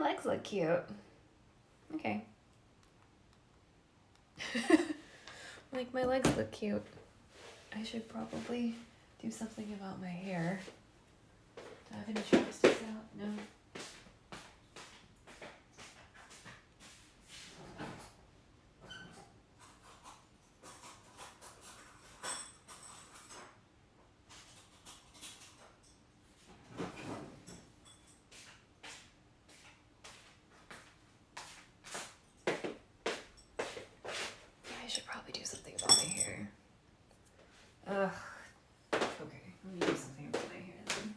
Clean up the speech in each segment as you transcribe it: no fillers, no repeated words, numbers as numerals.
legs look cute. Okay. Like, my legs look cute. I should probably do something about my hair. Do I have any chopsticks out? No. I should probably do something about my hair. Ugh. Okay, let me do something about my hair then.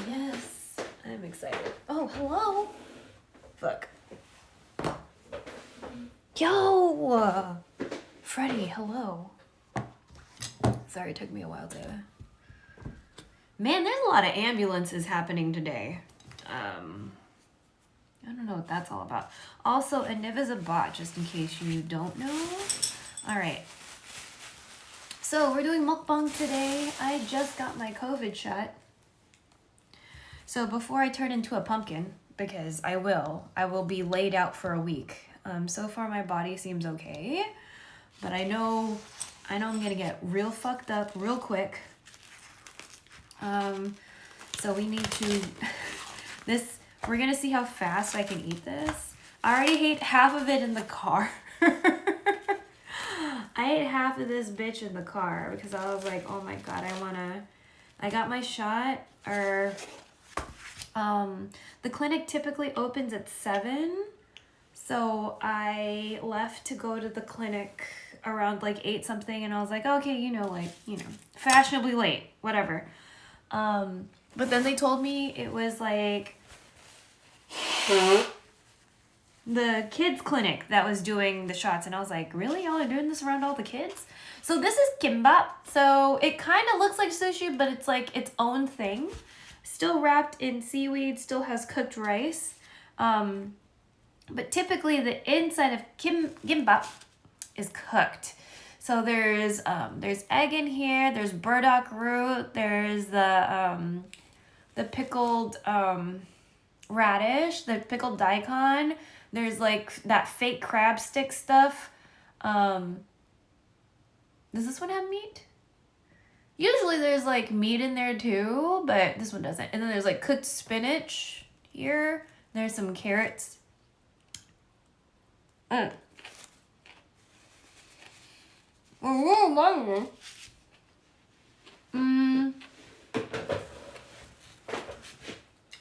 Yes, I'm excited. Oh, hello. Fuck. Yo! Freddie, hello. Sorry, it took me a while to... Man, there's a lot of ambulances happening today. I don't know what that's all about. Also, a Niv is a bot, just in case you don't know. Alright. So, we're doing mukbang today. I just got my COVID shot. So, before I turn into a pumpkin, because I will be laid out for a week. So far, my body seems okay. But I know I'm gonna get real fucked up real quick. So we need to, we're gonna see how fast I can eat this. I already ate half of it in the car. I ate half of this bitch in the car because I was like, oh my God, I got my shot, or, the clinic typically opens at 7. So I left to go to the clinic around like 8 something, and I was like, okay, fashionably late, whatever. But then they told me it was like the kids clinic that was doing the shots, and I was like, really? Y'all are doing this around all the kids? So this is kimbap. So it kind of looks like sushi, but it's like its own thing. Still wrapped in seaweed, still has cooked rice. But typically the inside of kimbap is cooked. So there's egg in here, there's burdock root, there's the pickled radish, the pickled daikon, there's like that fake crab stick stuff. Does this one have meat? Usually there's like meat in there too, but this one doesn't. And then there's like cooked spinach here. There's some carrots. And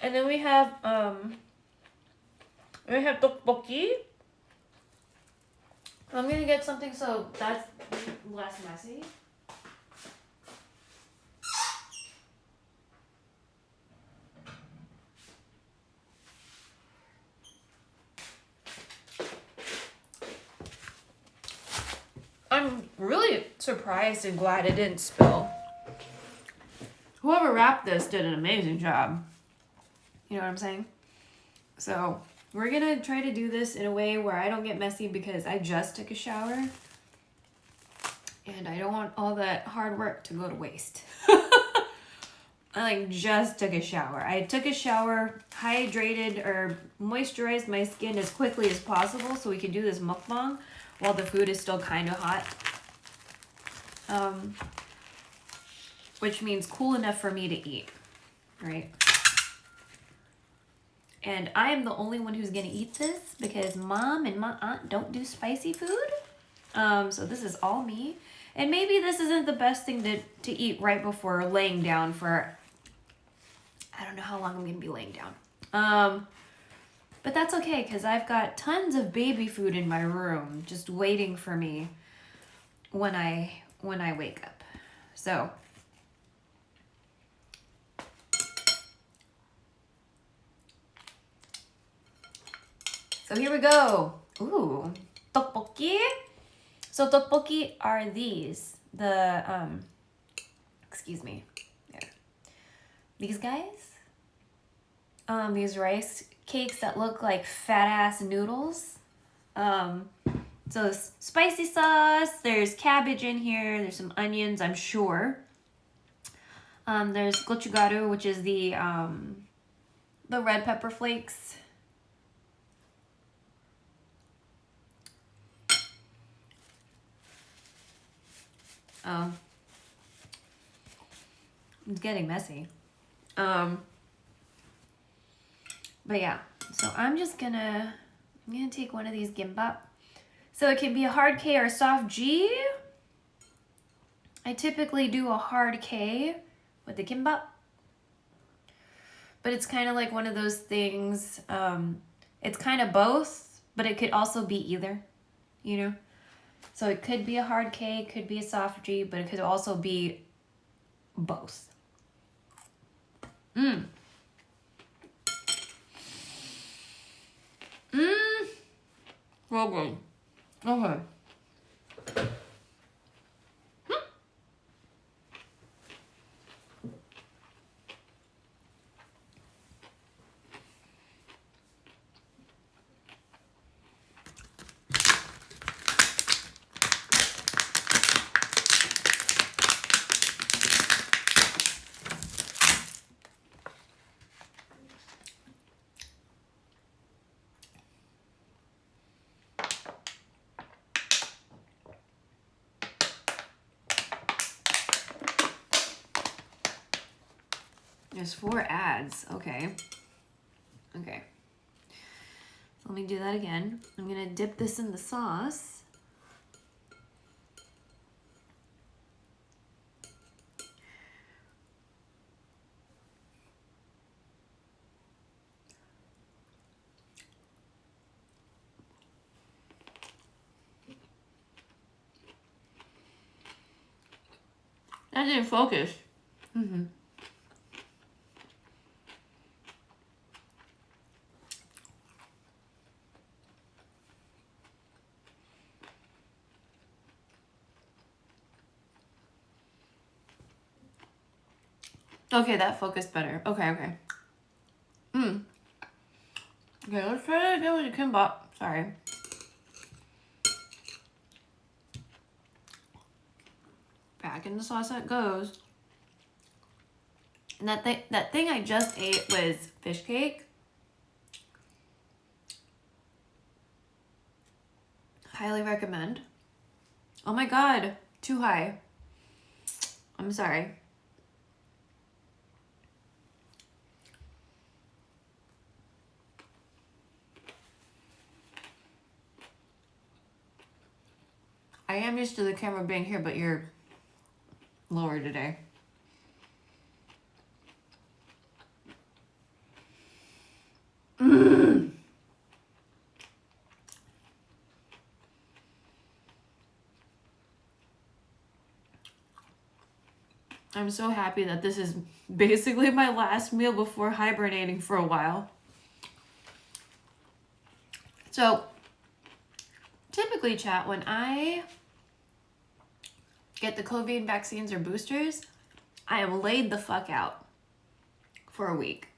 then we have tteokbokki. I'm gonna get something so that's less messy. I'm really surprised and glad it didn't spill. Whoever wrapped this did an amazing job. You know what I'm saying? So we're gonna try to do this in a way where I don't get messy because I just took a shower. And I don't want all that hard work to go to waste. I just took a shower. I took a shower, hydrated or moisturized my skin as quickly as possible so we can do this mukbang while the food is still kind of hot. Which means cool enough for me to eat, right? And I am the only one who's gonna eat this because mom and my aunt don't do spicy food. So this is all me. And maybe this isn't the best thing to eat right before laying down for, I don't know how long I'm going to be laying down. But that's okay because I've got tons of baby food in my room just waiting for me when I wake up. So here we go. Ooh, tteokbokki. So tteokbokki are these, excuse me, yeah. These guys, these rice cakes that look like fat ass noodles. So spicy sauce, there's cabbage in here, there's some onions, I'm sure. There's gochugaru, which is the red pepper flakes. Oh, it's getting messy. But yeah, so I'm gonna take one of these gimbap. So it can be a hard K or a soft G. I typically do a hard K with the gimbap. But it's kind of like one of those things, it's kind of both, but it could also be either, you know? So it could be a hard K, it could be a soft G, but it could also be both. Well good. Okay. There's 4 ads. Okay. Okay. So let me do that again. I'm gonna dip this in the sauce. That didn't focus. Okay, that focused better. Okay. Okay, let's try it again with the kimbap. Sorry. Back in the sauce that goes. And that thing I just ate was fish cake. Highly recommend. Oh my god, too high. I'm sorry. I am used to the camera being here, but you're lower today. I'm so happy that this is basically my last meal before hibernating for a while. So, typically, chat, when I get the COVID vaccines or boosters, I am laid the fuck out for a week.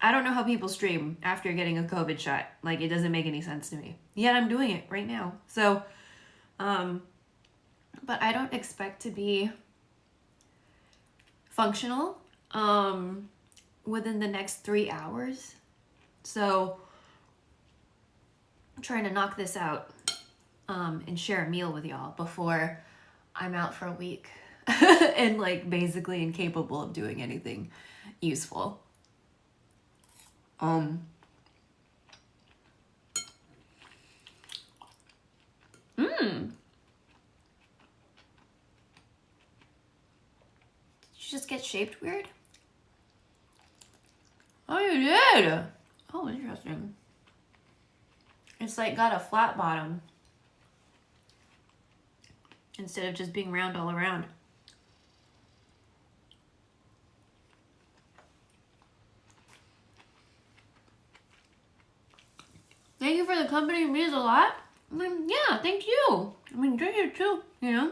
I don't know how people stream after getting a COVID shot. Like, it doesn't make any sense to me. Yet I'm doing it right now. So, but I don't expect to be functional within the next 3 hours. So I'm trying to knock this out and share a meal with y'all before I'm out for a week and like basically incapable of doing anything useful. Mm. Did you just get shaped weird? Oh, you did? Oh, interesting. It's like got a flat bottom instead of just being round all around. Thank you for the company. It means a lot. I mean, yeah, thank you. I mean, drink it too, you know?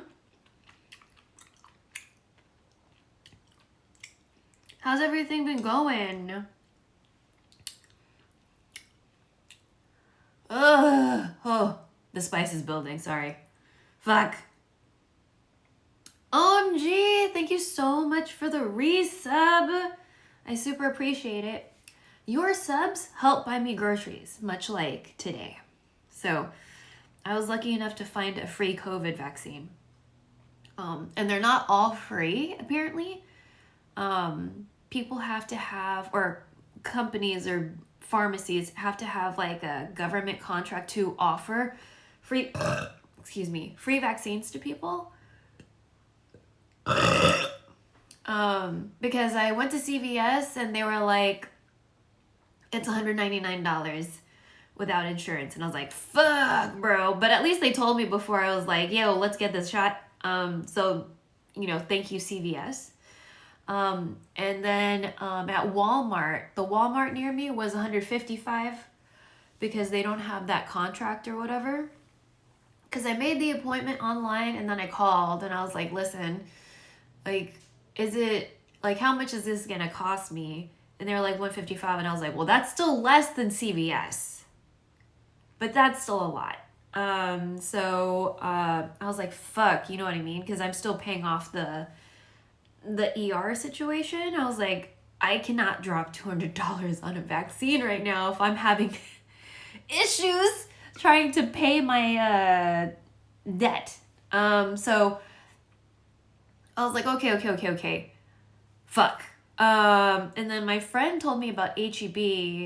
How's everything been going? Ugh. Oh, the spice is building. Sorry. Fuck. OMG, thank you so much for the resub. I super appreciate it. Your subs help buy me groceries, much like today. So I was lucky enough to find a free COVID vaccine. And they're not all free, apparently. People have to have, or companies or pharmacies have to have like a government contract to offer free, free vaccines to people. Because I went to CVS and they were like, it's $199 without insurance. And I was like, fuck, bro. But at least they told me before. I was like, yo, let's get this shot. So, you know, thank you, CVS. And then at Walmart, the Walmart near me was $155 because they don't have that contract or whatever. Because I made the appointment online and then I called and I was like, listen, like, is it, like, how much is this gonna cost me? And they were like $155 and I was like, well, that's still less than CVS, but that's still a lot. So I was like, fuck, you know what I mean? Because I'm still paying off the ER situation. I was like, I cannot drop $200 on a vaccine right now if I'm having issues trying to pay my debt. So I was like, okay. Fuck. And then my friend told me about HEB.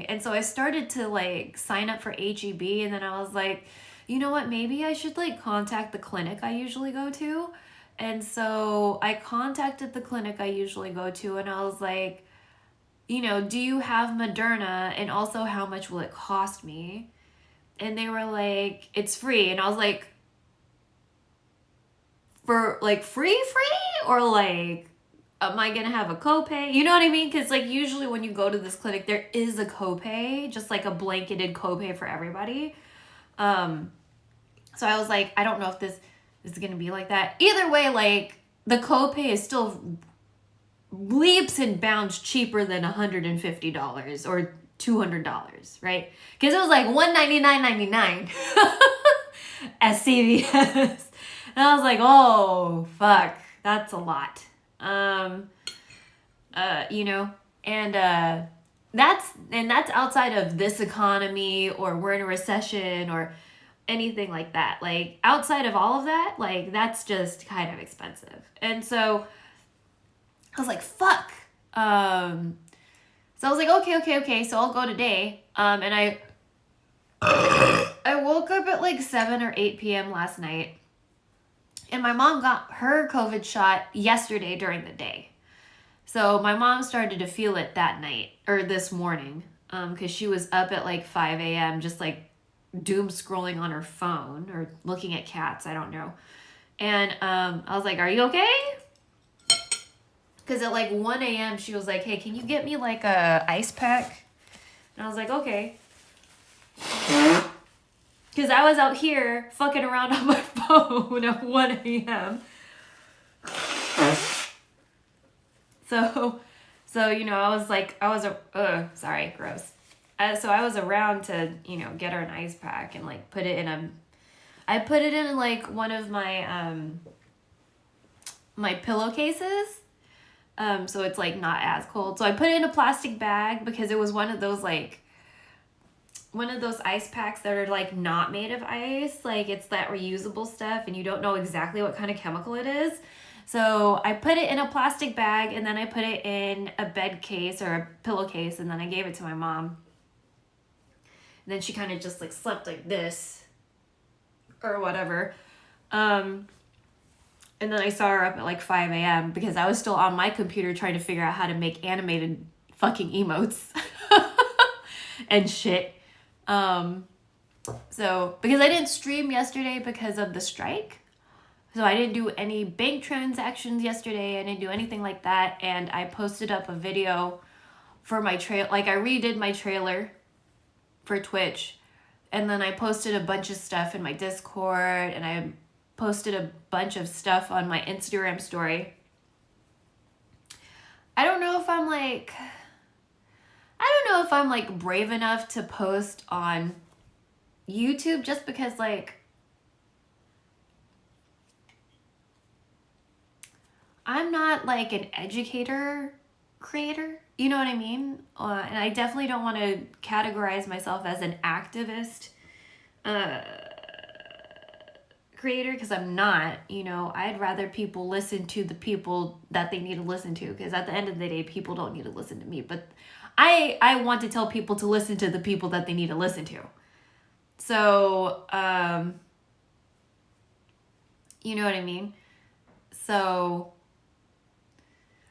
And so I started to like sign up for HEB. And then I was like, you know what? Maybe I should like contact the clinic I usually go to. And so I contacted the clinic I usually go to. And I was like, you know, do you have Moderna? And also how much will it cost me? And they were like, it's free. And I was like, for like free? Or like, am I gonna have a copay? You know what I mean? Because like usually when you go to this clinic, there is a copay, just like a blanketed copay for everybody. So I was like, I don't know if this is gonna be like that. Either way, like the copay is still leaps and bounds cheaper than $150 or $200, right? Because it was like $199.99 at CVS. And I was like, oh fuck, that's a lot. You know, and that's outside of this economy or we're in a recession or anything like that. Like outside of all of that, like that's just kind of expensive. And so I was like, fuck. So I was like, okay. So I'll go today. And I woke up at like 7 or 8 p.m. last night. And my mom got her COVID shot yesterday during the day. So my mom started to feel it that night or this morning. Because she was up at like 5 a.m. just like doom scrolling on her phone or looking at cats. I don't know. And I was like, are you okay? Because at like 1 a.m. she was like, hey, can you get me like a ice pack? And I was like, okay. Because I was out here fucking around on my phone at 1 a.m. So you know, sorry, gross. So I was around to, you know, get her an ice pack and like I put it in like one of my pillowcases. So it's like not as cold. So I put it in a plastic bag because it was one of those ice packs that are like not made of ice. Like it's that reusable stuff and you don't know exactly what kind of chemical it is. So I put it in a plastic bag and then I put it in a bed case or a pillowcase and then I gave it to my mom. And then she kind of just like slept like this or whatever. And then I saw her up at like 5 a.m. because I was still on my computer trying to figure out how to make animated fucking emotes and shit. So, because I didn't stream yesterday because of the strike. So I didn't do any bank transactions yesterday. I didn't do anything like that. And I posted up a video for my I redid my trailer for Twitch. And then I posted a bunch of stuff in my Discord. And I posted a bunch of stuff on my Instagram story. I don't know if I'm brave enough to post on YouTube just because like I'm not like an educator creator, you know what I mean? And I definitely don't want to categorize myself as an activist creator because I'm not, you know. I'd rather people listen to the people that they need to listen to because at the end of the day, people don't need to listen to me. But I want to tell people to listen to the people that they need to listen to. So, you know what I mean? So,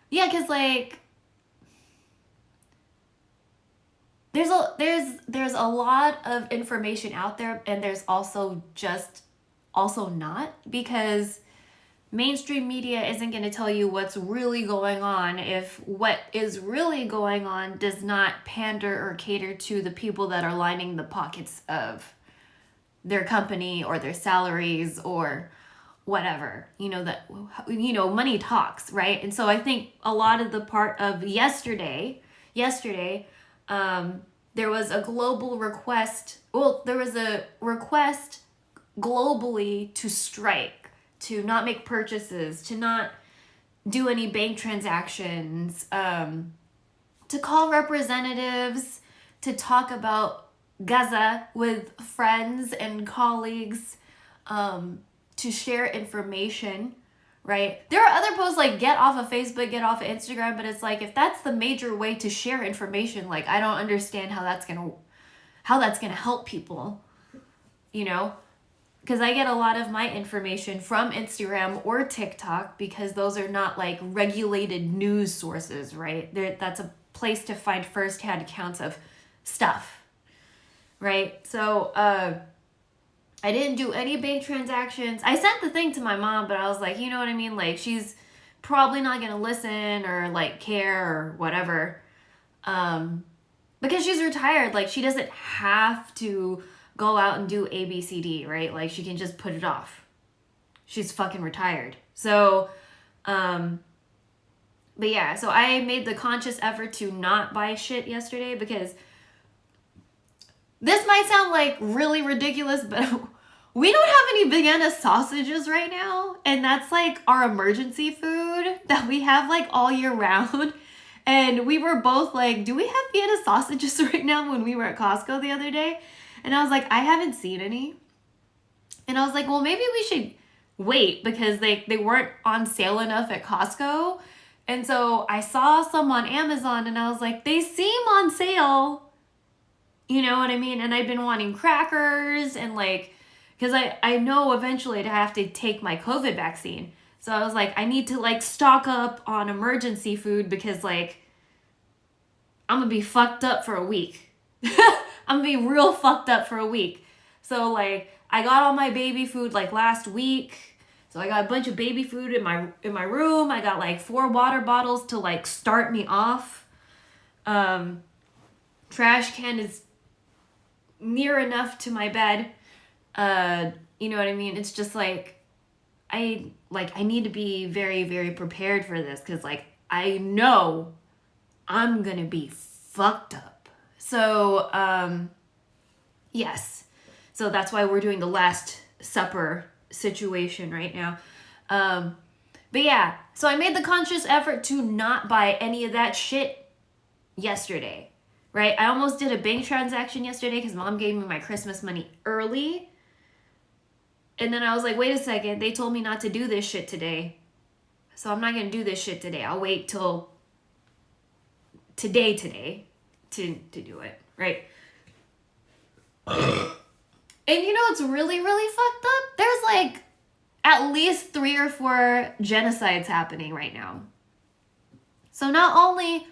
yeah, because like there's a lot of information out there and there's also not, because mainstream media isn't going to tell you what's really going on if what is really going on does not pander or cater to the people that are lining the pockets of their company or their salaries or whatever, you know, that, you know, money talks, right? And so I think a lot of the part of yesterday, there was a global request. Well, there was a request globally to strike, to not make purchases, to not do any bank transactions, to call representatives, to talk about Gaza with friends and colleagues, to share information, right? There are other posts like get off of Facebook, get off of Instagram, but it's like if that's the major way to share information, like I don't understand how that's gonna help people, you know? Because I get a lot of my information from Instagram or TikTok because those are not like regulated news sources, right? That's a place to find firsthand accounts of stuff, right? So I didn't do any bank transactions. I sent the thing to my mom, but I was like, you know what I mean? Like she's probably not going to listen or like care or whatever. Because she's retired. Like she doesn't have to go out and do ABCD, right? Like she can just put it off. She's fucking retired. So, but yeah, so I made the conscious effort to not buy shit yesterday because this might sound like really ridiculous, but we don't have any Vienna sausages right now. And that's like our emergency food that we have like all year round. And we were both like, do we have Vienna sausages right now when we were at Costco the other day? And I was like, I haven't seen any. And I was like, well, maybe we should wait because they weren't on sale enough at Costco. And so I saw some on Amazon and I was like, they seem on sale. You know what I mean? And I've been wanting crackers and like, because I know eventually I'd have to take my COVID vaccine. So I was like, I need to like stock up on emergency food because like, I'm going to be fucked up for a week. I'm gonna be real fucked up for a week. So like I got all my baby food like last week. So I got a bunch of baby food in my room. I got like 4 water bottles to like start me off. Trash can is near enough to my bed. You know what I mean? It's just like I need to be very, very prepared for this because like I know I'm gonna be fucked up. So, yes. So that's why we're doing the Last Supper situation right now. But yeah, so I made the conscious effort to not buy any of that shit yesterday, right? I almost did a bank transaction yesterday because mom gave me my Christmas money early. And then I was like, wait a second, they told me not to do this shit today. So I'm not going to do this shit today. I'll wait till today to do it, right? And you know what's really, really fucked up? There's like at least 3 or 4 genocides happening right now. So not only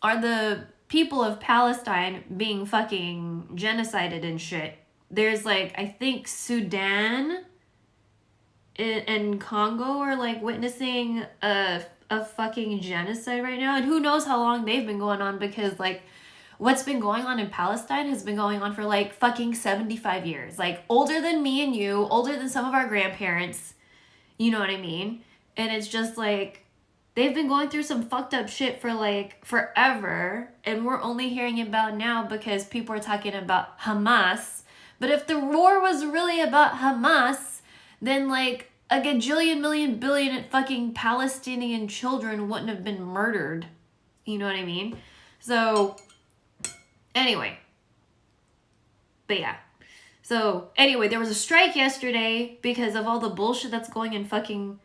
are the people of Palestine being fucking genocided and shit, there's like, I think Sudan and Congo are like witnessing a fucking genocide right now. And who knows how long they've been going on, because like what's been going on in Palestine has been going on for like fucking 75 years. Like older than me and you, older than some of our grandparents. You know what I mean? And it's just like they've been going through some fucked up shit for like forever, and we're only hearing about now because people are talking about Hamas. But if the war was really about Hamas, then like a gajillion million billion fucking Palestinian children wouldn't have been murdered. You know what I mean? So anyway. But yeah. So anyway, there was a strike yesterday because of all the bullshit that's going in fucking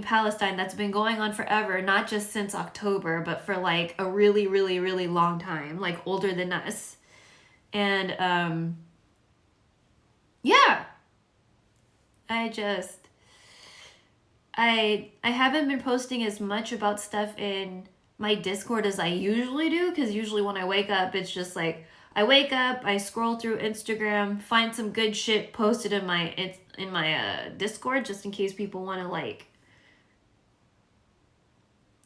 Palestine that's been going on forever, not just since October, but for like a really, really, really long time, like older than us. And yeah. I haven't been posting as much about stuff in my Discord as I usually do, because usually when I wake up, it's just like I wake up, I scroll through Instagram, find some good shit posted in my Discord, just in case people want to like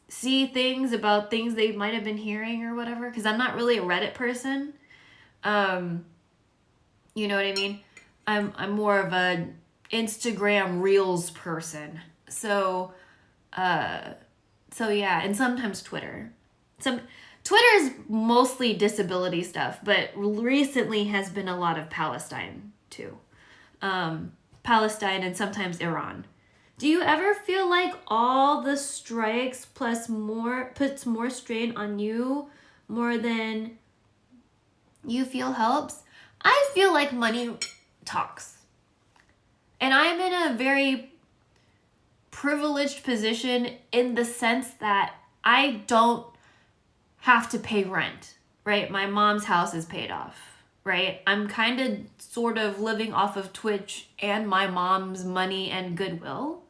see things about things they might have been hearing or whatever, because I'm not really a Reddit person. You know what I mean? I'm more of a Instagram Reels person. So yeah, and sometimes Twitter. Twitter is mostly disability stuff, but recently has been a lot of Palestine too. Palestine and sometimes Iran. Do you ever feel like all the strikes plus more puts more strain on you more than you feel helps? I feel like money talks. And I'm in a very privileged position in the sense that I don't have to pay rent, right? My mom's house is paid off, right? I'm kind of sort of living off of Twitch and my mom's money and goodwill.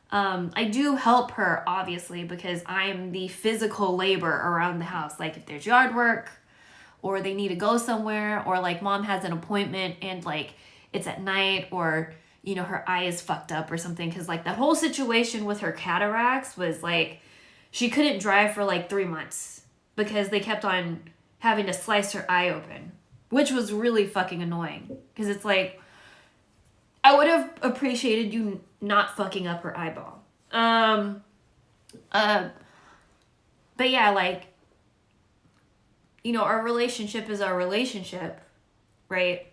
I do help her, obviously, because I'm the physical labor around the house. Like if there's yard work or they need to go somewhere, or like mom has an appointment and like it's at night, or you know, her eye is fucked up or something. Because like the whole situation with her cataracts was like she couldn't drive for like 3 months because they kept on having to slice her eye open, which was really fucking annoying. Because it's like, I would have appreciated you not fucking up her eyeball. But yeah, like, you know, our relationship is our relationship, right?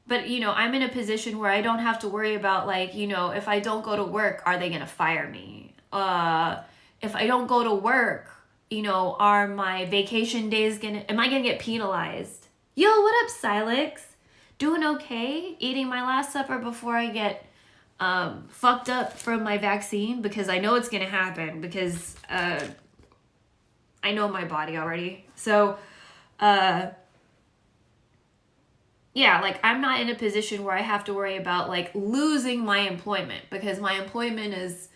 But, you know, I'm in a position where I don't have to worry about, like, you know, if I don't go to work, are they going to fire me? If I don't go to work, you know, are my vacation days am I going to get penalized? Yo, what up, Silex? Doing okay? Eating my last supper before I get fucked up from my vaccine, because I know it's going to happen, because I know my body already. So, yeah, like I'm not in a position where I have to worry about like losing my employment, because my employment is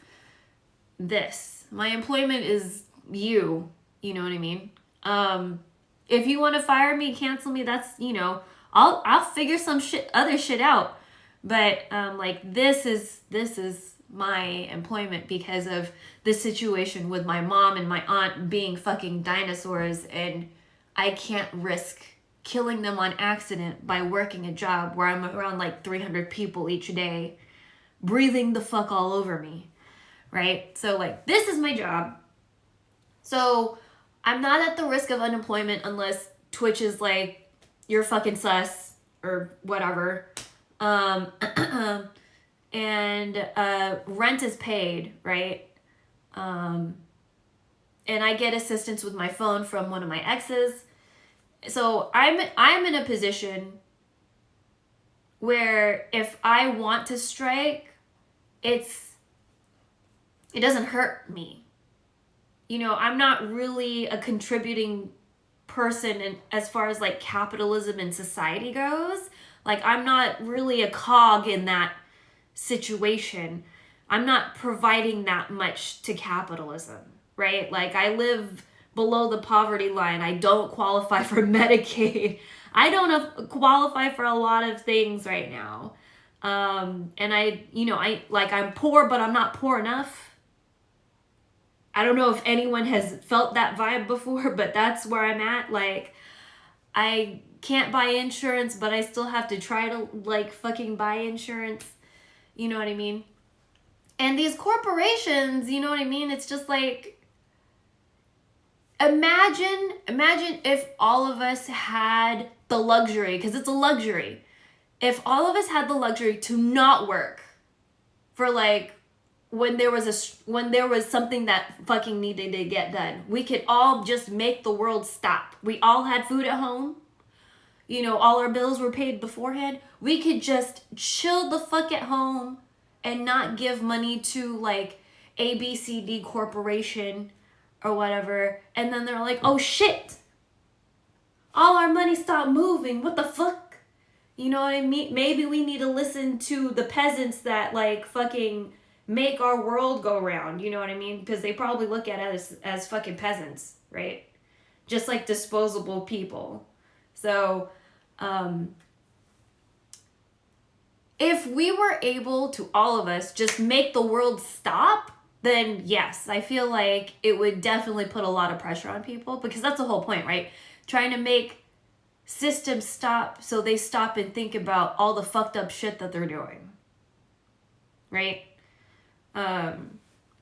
this. My employment is you. You know what I mean? If you want to fire me, cancel me, that's, you know, I'll figure some other shit out. But like this is my employment because of the situation with my mom and my aunt being fucking dinosaurs, and I can't risk killing them on accident by working a job where I'm around like 300 people each day. breathing the fuck all over me, right? So like, this is my job. So I'm not at the risk of unemployment unless Twitch is like, you're fucking sus or whatever. And rent is paid, right? And I get assistance with my phone from one of my exes. So I'm in a position where if I want to strike, it doesn't hurt me. You know, I'm not really a contributing person in, as far as like capitalism and society goes. Like, I'm not really a cog in that situation. I'm not providing that much to capitalism, right? Like, I live below the poverty line. I don't qualify for Medicaid. I don't qualify for a lot of things right now. And I'm poor, but I'm not poor enough. I don't know if anyone has felt that vibe before, but that's where I'm at. Like, I can't buy insurance, but I still have to try to like fucking buy insurance. You know what I mean? And these corporations, you know what I mean? It's just like, imagine if all of us had the luxury, because it's a luxury. If all of us had the luxury to not work for like, when there was something that fucking needed to get done, we could all just make the world stop. We all had food at home. You know, all our bills were paid beforehand. We could just chill the fuck at home and not give money to like ABCD Corporation or whatever. And then they're like, oh shit, all our money stopped moving. What the fuck? You know what I mean? Maybe we need to listen to the peasants that like fucking make our world go round, you know what I mean? Because they probably look at us as fucking peasants, right? Just like disposable people. So, if we were able to, all of us, just make the world stop, then yes, I feel like it would definitely put a lot of pressure on people, because that's the whole point, right? Trying to make systems stop so they stop and think about all the fucked up shit that they're doing, right?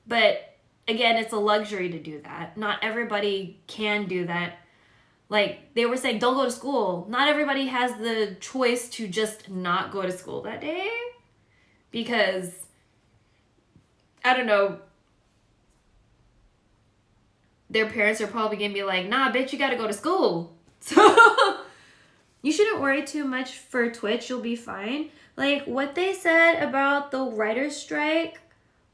But again, it's a luxury to do that. Not everybody can do that. Like, they were saying, don't go to school. Not everybody has the choice to just not go to school that day. Because, I don't know, their parents are probably going to be like, nah, bitch, you got to go to school. So, you shouldn't worry too much for Twitch. You'll be fine. Like, what they said about the writer's strike,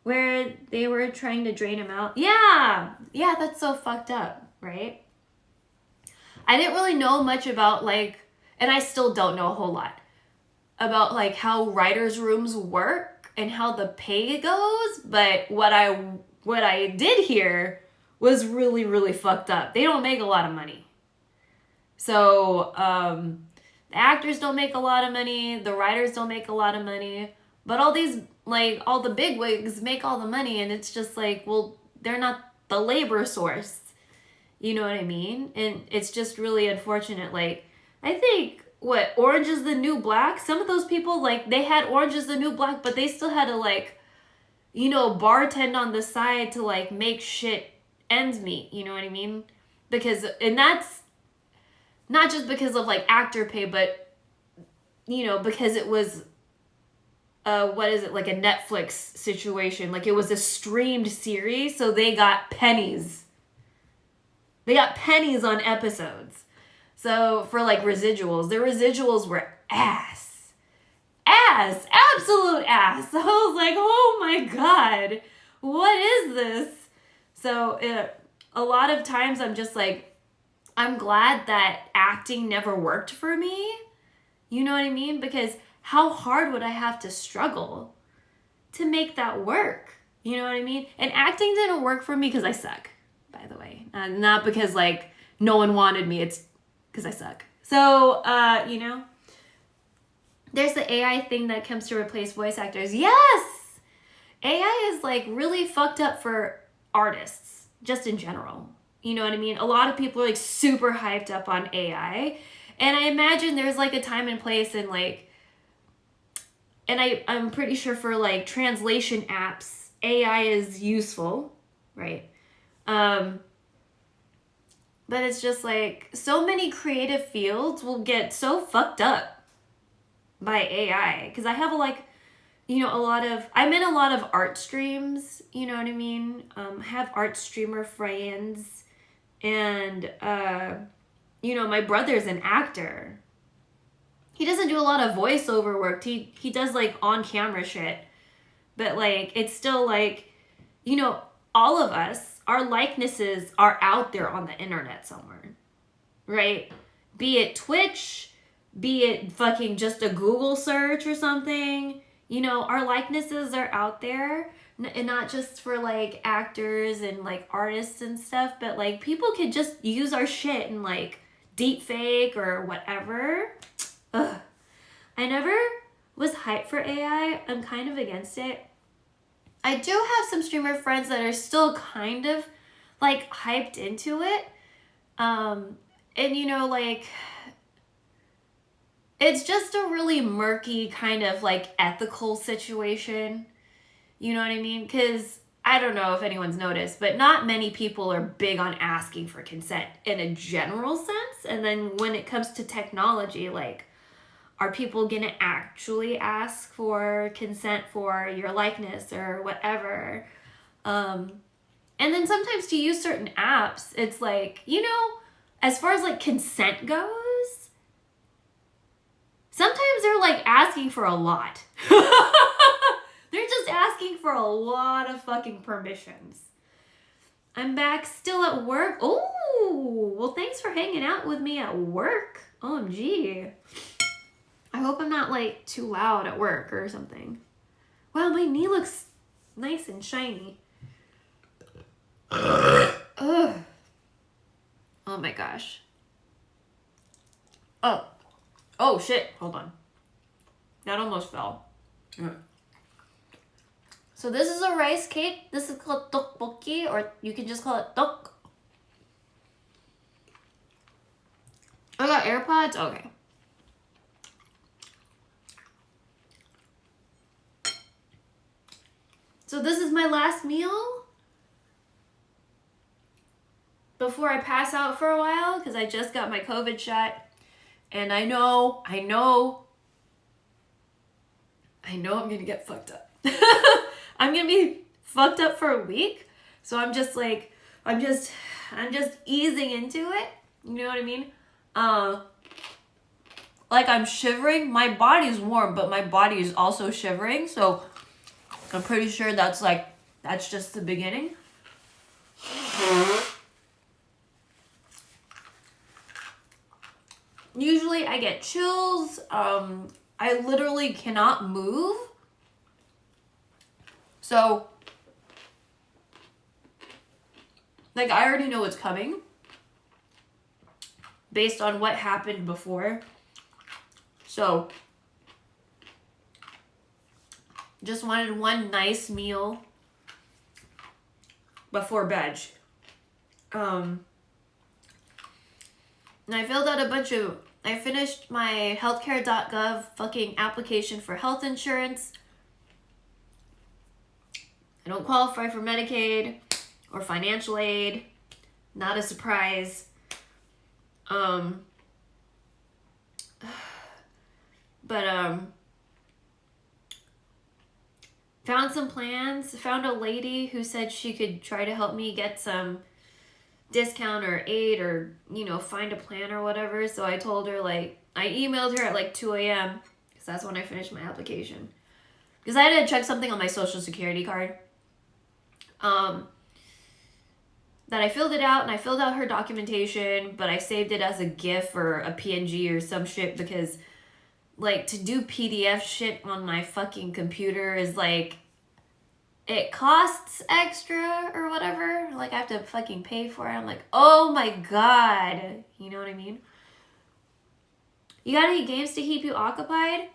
where they were trying to drain him out. Yeah, that's so fucked up, right? I didn't really know much about like, and I still don't know a whole lot about like how writers' rooms work and how the pay goes, but what I did hear was really, really fucked up. They don't make a lot of money. So, the actors don't make a lot of money, the writers don't make a lot of money, but all these, like, all the bigwigs make all the money, and it's just like, well, they're not the labor source. You know what I mean? And it's just really unfortunate. Like, I think, Orange is the New Black? Some of those people, like, they had Orange is the New Black, but they still had to, like, you know, bartend on the side to, like, make shit ends meet. You know what I mean? Because, and that's not just because of, like, actor pay, but, you know, because it was, like a Netflix situation. Like, it was a streamed series, so they got pennies. They got pennies on episodes. So for like residuals, the residuals were ass. Absolute ass. I was like, oh my God, what is this? So a lot of times I'm just like, I'm glad that acting never worked for me. You know what I mean? Because how hard would I have to struggle to make that work? You know what I mean? And acting didn't work for me because I suck. By the way, not because like no one wanted me, it's because I suck. So, you know, there's the AI thing that comes to replace voice actors. Yes! AI is like really fucked up for artists, just in general. You know what I mean? A lot of people are like super hyped up on AI. And I imagine there's like a time and place, and like, and I'm pretty sure for like translation apps, AI is useful, right? But it's just like so many creative fields will get so fucked up by AI. Because I have I'm in a lot of art streams, you know what I mean? I have art streamer friends, and my brother's an actor. He doesn't do a lot of voiceover work. He does like on camera shit. But like it's still like, all of us, our likenesses are out there on the internet somewhere. Right? Be it Twitch, be it fucking just a Google search or something. Our likenesses are out there, and not just for like actors and like artists and stuff, but like people could just use our shit and like deep fake or whatever. Ugh. I never was hyped for AI. I'm kind of against it. I do have some streamer friends that are still kind of like hyped into it. And like it's just a really murky kind of like ethical situation. You know what I mean? Because I don't know if anyone's noticed, but not many people are big on asking for consent in a general sense. And then when it comes to technology, like, are people gonna actually ask for consent for your likeness or whatever? And then sometimes to use certain apps, it's like, as far as like consent goes, sometimes they're like asking for a lot. They're just asking for a lot of fucking permissions. I'm back still at work. Oh, well, thanks for hanging out with me at work. OMG. I hope I'm not like too loud at work or something. Wow, my knee looks nice and shiny. Ugh. Oh my gosh. Oh shit, hold on. That almost fell. So this is a rice cake. This is called tteokbokki, or you can just call it tok. I got AirPods? Okay. So this is my last meal before I pass out for a while, because I just got my COVID shot. And I know I'm gonna get fucked up. I'm gonna be fucked up for a week. So I'm just easing into it. You know what I mean? Like I'm shivering. My body's warm, but my body is also shivering. So I'm pretty sure that's just the beginning. Usually I get chills. I literally cannot move. So, like, I already know what's coming based on what happened before. So, just wanted one nice meal before bed. And I filled out I finished my healthcare.gov fucking application for health insurance. I don't qualify for Medicaid or financial aid. Not a surprise. Found some plans. Found a lady who said she could try to help me get some discount or aid or, find a plan or whatever. So I told her, I emailed her at 2 a.m. because that's when I finished my application. Because I had to check something on my social security card. That I filled it out, and I filled out her documentation, but I saved it as a GIF or a PNG or some shit because, to do PDF shit on my fucking computer is, it costs extra or whatever. I have to fucking pay for it. I'm like, oh my god. You know what I mean? You got any games to keep you occupied?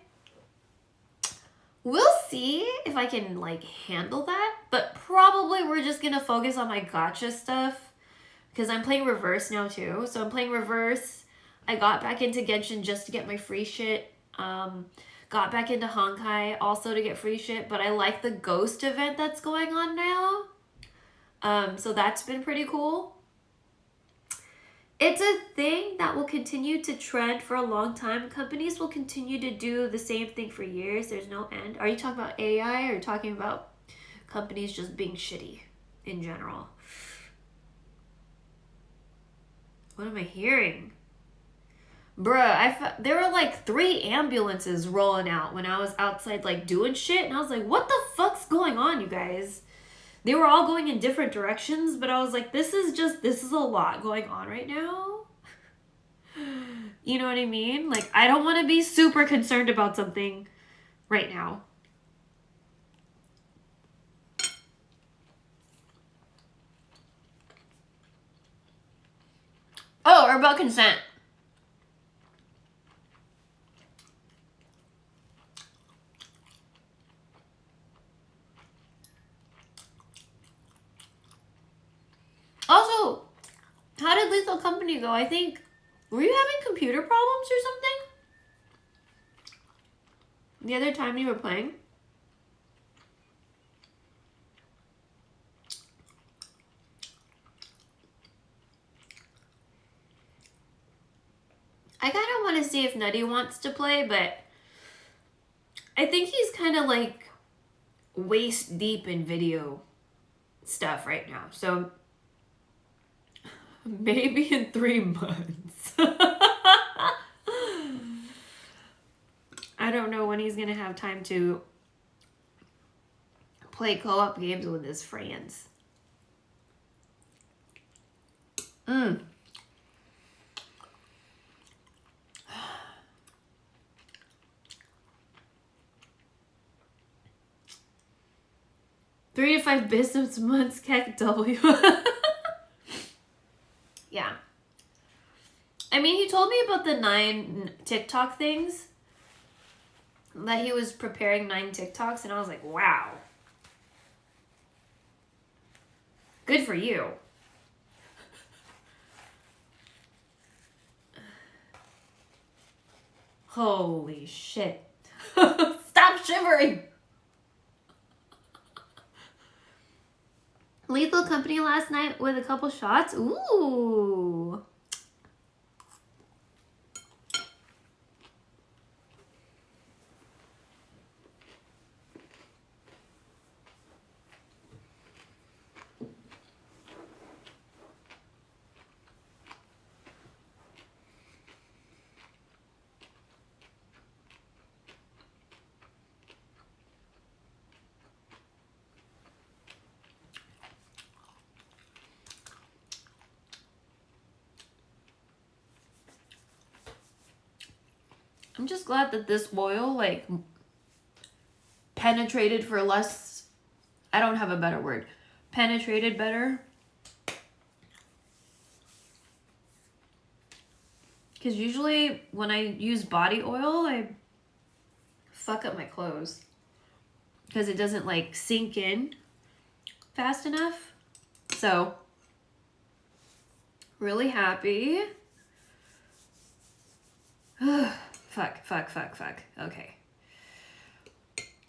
We'll see if I can, handle that. But probably we're just going to focus on my gacha stuff. Because I'm playing Reverse now, too. So I'm playing Reverse. I got back into Genshin just to get my free shit. got back into Honkai also to get free shit, but I like the Ghost event that's going on now. So that's been pretty cool. It's a thing that will continue to trend for a long time. Companies will continue to do the same thing for years. There's no end. Are you talking about AI or talking about companies just being shitty in general? What am I hearing? Bruh, there were like 3 ambulances rolling out when I was outside like doing shit, and I was like, what the fuck's going on, you guys? They were all going in different directions, but I was like, this is a lot going on right now. You know what I mean? Like, I don't want to be super concerned about something right now. Oh, or about consent. Also, how did Lethal Company go? I think, were you having computer problems or something? The other time you were playing? I kind of want to see if Nutty wants to play, but I think he's kind of like waist deep in video stuff right now. So maybe in 3 months. I don't know when he's going to have time to play co-op games with his friends. 3 to 5 business months, CAC W. Yeah. I mean, he told me about the 9 TikTok things. That he was preparing 9 TikToks, and I was like, wow. Good for you. Holy shit. Stop shivering. Lethal Company last night with a couple shots. Ooh. I'm just glad that this oil, like, penetrated for less, I don't have a better word, penetrated better. Because usually when I use body oil, I fuck up my clothes. Because it doesn't, like, sink in fast enough. So, really happy. Fuck. Okay.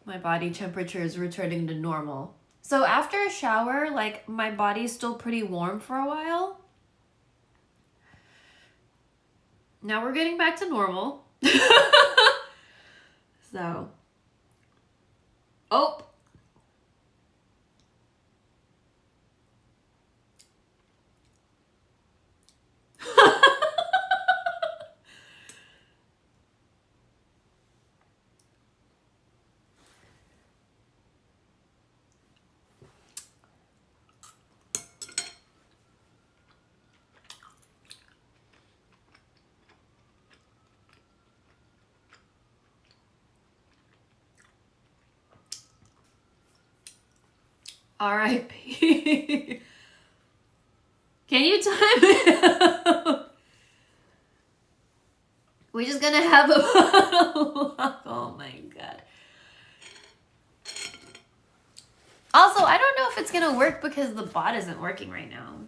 My body temperature is returning to normal. So after a shower, like, my body's still pretty warm for a while. Now we're getting back to normal. So. Oh. R.I.P. Can you time it? We're just gonna have a oh my god. Also, I don't know if it's gonna work because the bot isn't working right now.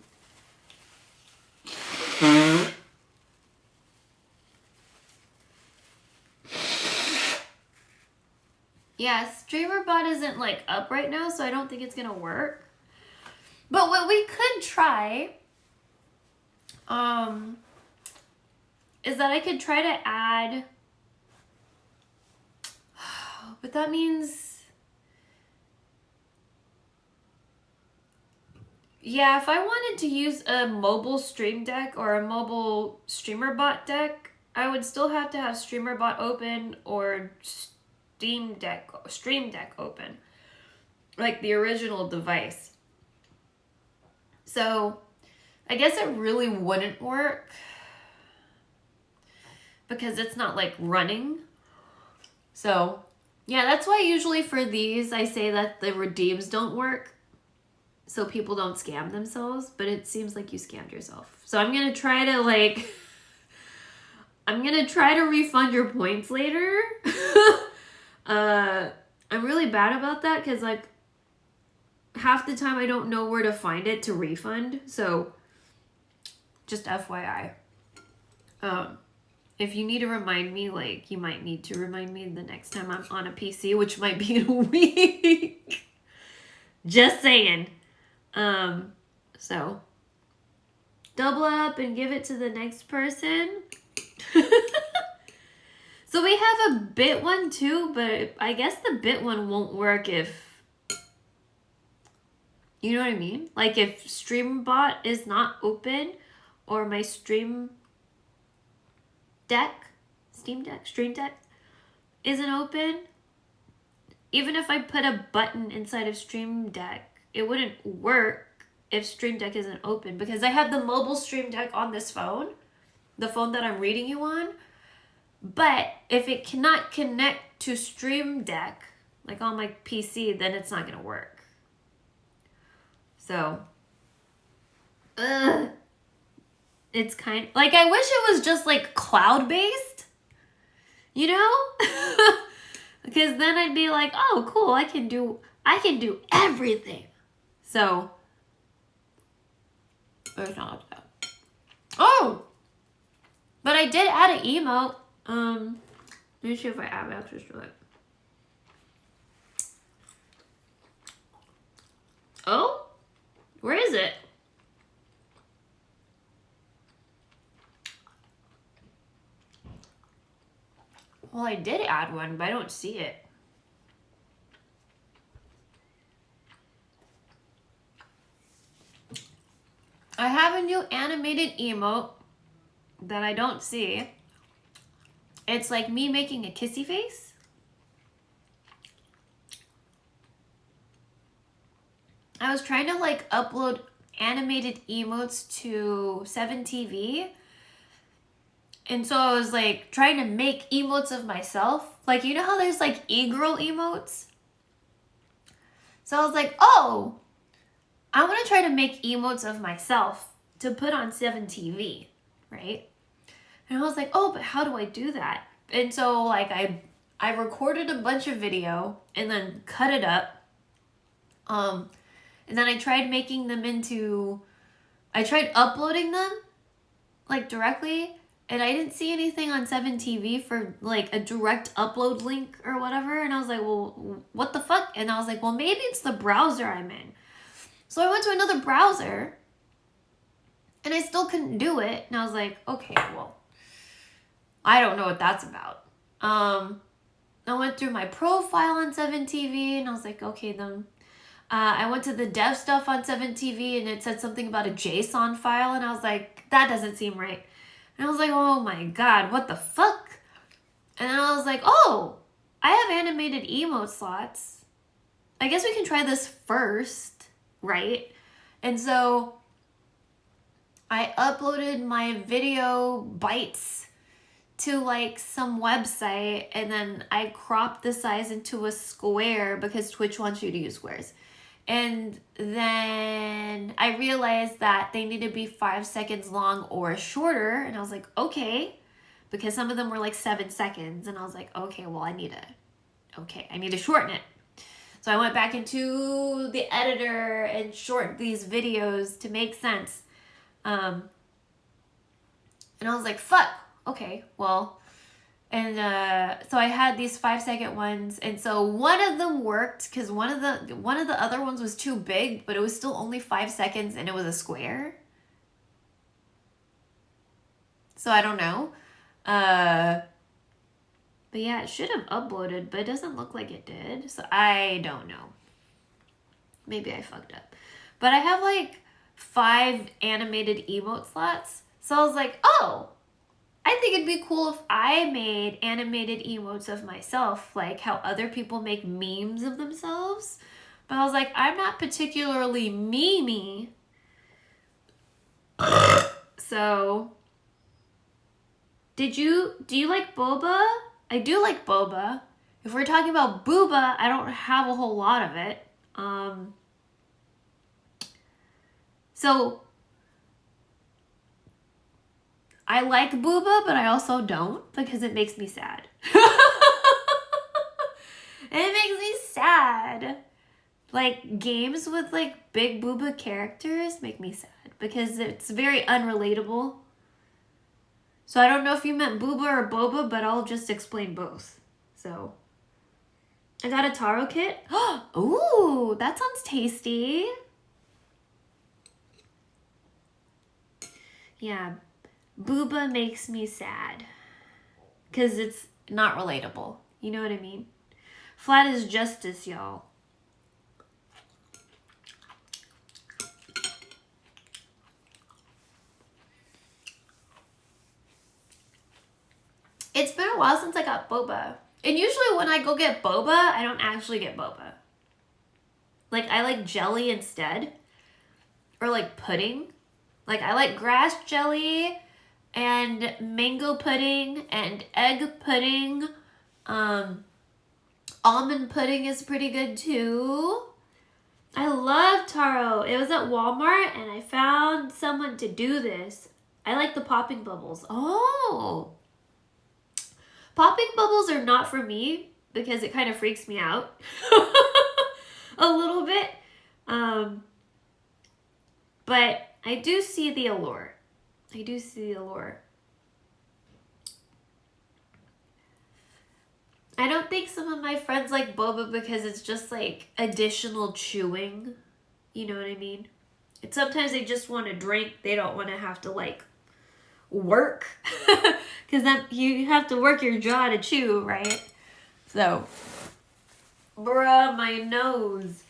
Yeah, StreamerBot isn't like up right now, so I don't think it's gonna work. But what we could try, is that I could try to add, but that means, yeah, if I wanted to use a mobile stream deck or a mobile StreamerBot deck, I would still have to have StreamerBot open or Stream Deck open, like the original device. So I guess it really wouldn't work because it's not like running. So yeah, that's why usually for these I say that the redeems don't work so people don't scam themselves, but it seems like you scammed yourself. So I'm gonna try to like refund your points later. I'm really bad about that because like half the time I don't know where to find it to refund. So just FYI. If you need to remind me, like you might need to remind me the next time I'm on a PC, which might be in a week. Just saying. So double up and give it to the next person. So we have a bit one too, but I guess the bit one won't work if, you know what I mean? Like if StreamBot is not open or my Stream Deck isn't open, even if I put a button inside of Stream Deck, it wouldn't work if Stream Deck isn't open because I have the mobile Stream Deck on this phone, the phone that I'm reading you on. But if it cannot connect to Stream Deck, like on my PC, then it's not going to work. So, it's kind of, like, I wish it was just, like, cloud-based, you know? Because then I'd be like, oh, cool, I can do everything. So, it's not like that. Oh! But I did add an emote. Let me see if I have access to it. Oh? Where is it? Well, I did add one, but I don't see it. I have a new animated emote that I don't see. It's like me making a kissy face. I was trying to like upload animated emotes to 7TV. And so I was like trying to make emotes of myself. Like, you know how there's like e-girl emotes? So I was like, oh, I want to try to make emotes of myself to put on 7TV, right? And I was like, oh, but how do I do that? And so like I recorded a bunch of video and then cut it up. And then I tried making them I tried uploading them like directly, and I didn't see anything on 7TV for like a direct upload link or whatever. And I was like, well, what the fuck? And I was like, well, maybe it's the browser I'm in. So I went to another browser and I still couldn't do it. And I was like, okay, well, I don't know what that's about. I went through my profile on 7TV and I was like, okay, then I went to the dev stuff on 7TV and it said something about a JSON file. And I was like, that doesn't seem right. And I was like, oh my God, what the fuck? And then I was like, oh, I have animated emote slots. I guess we can try this first, right? And so I uploaded my video bites to like some website, and then I cropped the size into a square because Twitch wants you to use squares. And then I realized that they need to be 5 seconds long or shorter. And I was like, okay, because some of them were like 7 seconds. And I was like, okay, well, I need to shorten it. So I went back into the editor and shortened these videos to make sense. And I was like, fuck, okay, well, And so I had these 5-second ones, and so one of them worked because one of the other ones was too big, but it was still only 5 seconds, and it was a square. So I don't know. But yeah, it should have uploaded, but it doesn't look like it did. So I don't know. Maybe I fucked up. But I have like 5 animated emote slots. So I was like, oh, I think it'd be cool if I made animated emotes of myself, like how other people make memes of themselves. But I was like, I'm not particularly memey. So, do you like boba? I do like boba. If we're talking about booba, I don't have a whole lot of it. So, I like booba, but I also don't because it makes me sad. It makes me sad. Like, games with, like, big booba characters make me sad because it's very unrelatable. So I don't know if you meant booba or boba, but I'll just explain both. So, I got a taro kit. Ooh, that sounds tasty. Yeah, booba makes me sad because it's not relatable. You know what I mean? Flat is justice, y'all. It's been a while since I got boba. And usually when I go get boba, I don't actually get boba. Like, I like jelly instead. Or like pudding. Like, I like grass jelly and mango pudding and egg pudding. Almond pudding is pretty good too. I love taro. It was at Walmart and I found someone to do this. I like the popping bubbles. Oh. Popping bubbles are not for me because it kind of freaks me out a little bit. But I do see the allure. I do see the allure. I don't think some of my friends like boba because it's just like additional chewing. You know what I mean? And sometimes they just want to drink. They don't want to have to like work because then you have to work your jaw to chew, right? So, bruh, my nose.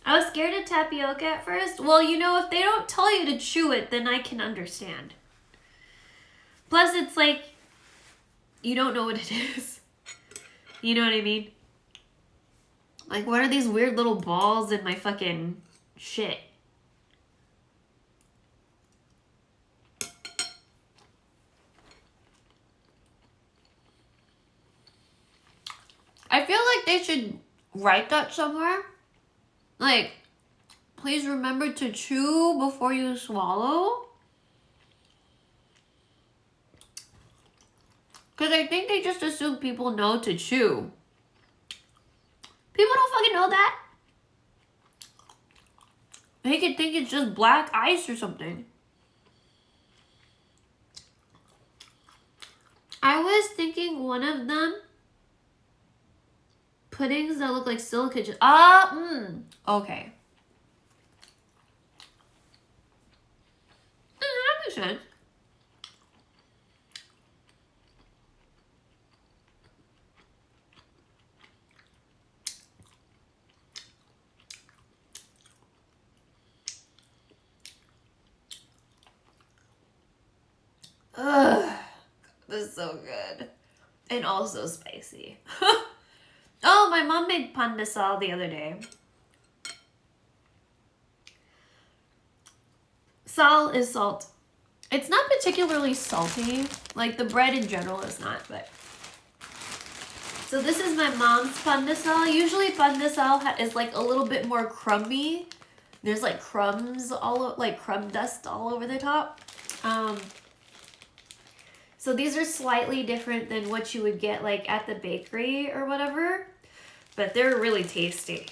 I was scared of tapioca at first. Well, you know, if they don't tell you to chew it, then I can understand. Plus, it's like, you don't know what it is. You know what I mean? Like, what are these weird little balls in my fucking shit? I feel like they should write that somewhere. Like, please remember to chew before you swallow. Because I think they just assume people know to chew. People don't fucking know that. They could think it's just black ice or something. I was thinking one of them puddings that look like silica. Okay. That makes sense. Ugh, this is so good. And also spicy. Oh, my mom made pandesal the other day. Sal is salt. It's not particularly salty. Like, the bread in general is not, but... So this is my mom's pandesal. Usually pandesal is like a little bit more crumby. There's like crumbs like crumb dust all over the top. So these are slightly different than what you would get like at the bakery or whatever, but they're really tasty.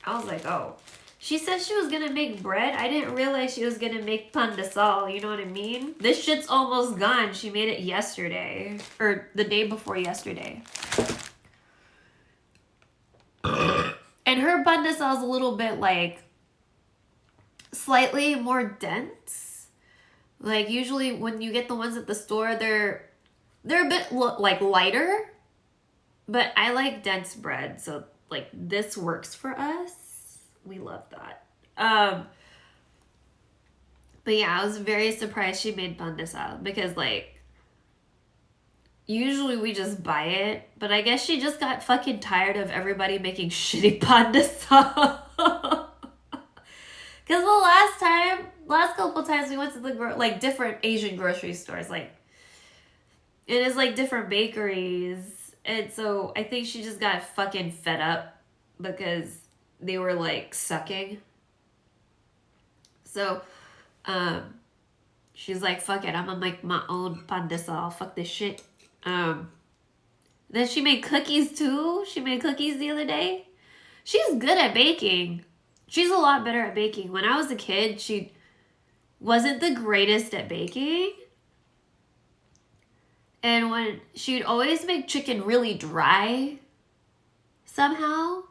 I was like, oh. She said she was gonna make bread. I didn't realize she was gonna make pandesal. You know what I mean? This shit's almost gone. She made it yesterday. Or the day before yesterday. And her pandesal is a little bit like slightly more dense. Like usually when you get the ones at the store, they're a bit like lighter. But I like dense bread, so like this works for us. We love that. But yeah, I was very surprised she made pandesal because like usually we just buy it, but I guess she just got fucking tired of everybody making shitty pandesal. Cause the last couple times we went to the like different Asian grocery stores, like it is like different bakeries, and so I think she just got fucking fed up because they were like sucking. So, she's like, fuck it, I'm gonna make my own pandesal. Fuck this shit. Then she made cookies too. She made cookies the other day. She's good at baking. She's a lot better at baking. When I was a kid, she wasn't the greatest at baking. And when she'd always make chicken really dry somehow.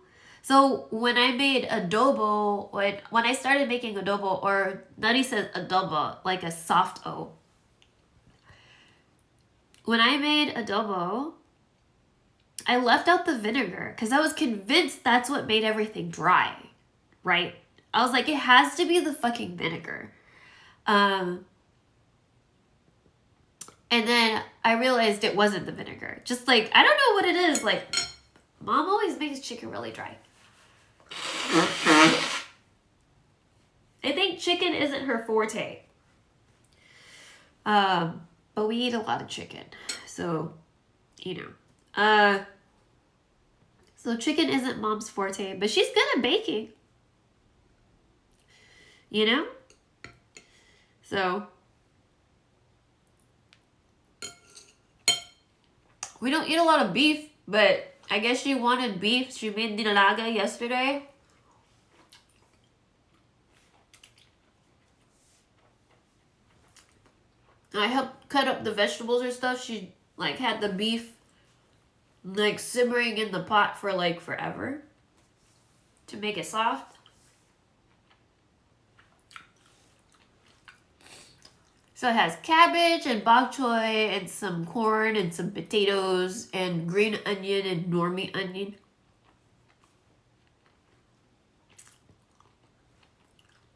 So when I made adobo, when I started making adobo, or Nani says adobo, like a soft O. When I made adobo, I left out the vinegar because I was convinced that's what made everything dry, right? I was like, it has to be the fucking vinegar. And then I realized it wasn't the vinegar. Just like, I don't know what it is. Like, Mom always makes chicken really dry. I think chicken isn't her forte. But we eat a lot of chicken. So, you know. So chicken isn't Mom's forte, but she's good at baking. You know? So, we don't eat a lot of beef, but I guess she wanted beef. She made nilaga yesterday. I helped cut up the vegetables or stuff. She like had the beef like simmering in the pot for like forever to make it soft. So it has cabbage and bok choy and some corn and some potatoes and green onion and normie onion.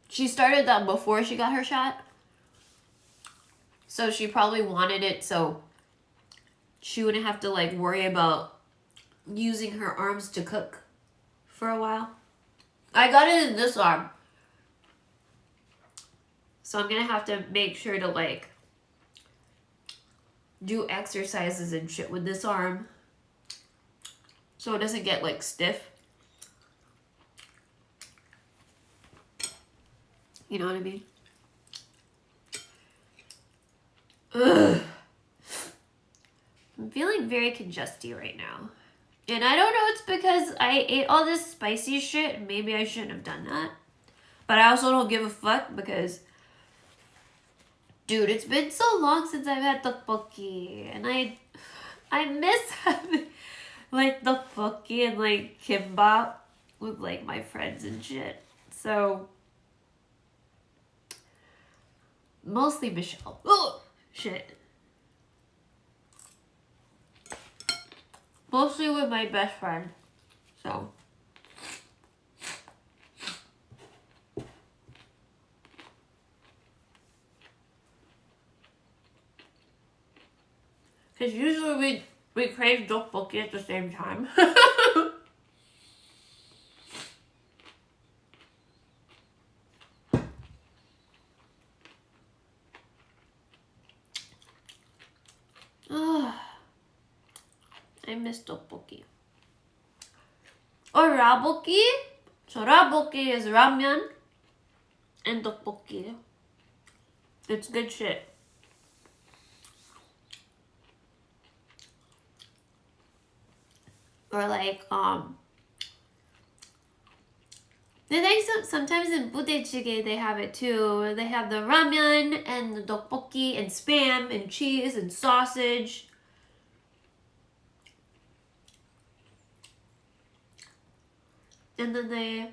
She started that before she got her shot. So she probably wanted it so she wouldn't have to like worry about using her arms to cook for a while. I got it in this arm. So I'm gonna have to make sure to like do exercises and shit with this arm so it doesn't get like stiff. You know what I mean? Ugh. I'm feeling very congested right now. And I don't know, it's because I ate all this spicy shit. Maybe I shouldn't have done that. But I also don't give a fuck because, dude, it's been so long since I've had tteokbokki. And I miss having like tteokbokki and like kimbap with like my friends and shit. So, mostly Michelle. Oh, shit. Mostly with my best friend. So. Because usually we crave tteokbokki at the same time. I miss tteokbokki. Or rabokki. So rabokki is ramen and tteokbokki. It's good shit. Or like I think sometimes in budae-jjigae they have it too. They have the ramen and the tteokbokki and spam and cheese and sausage. And then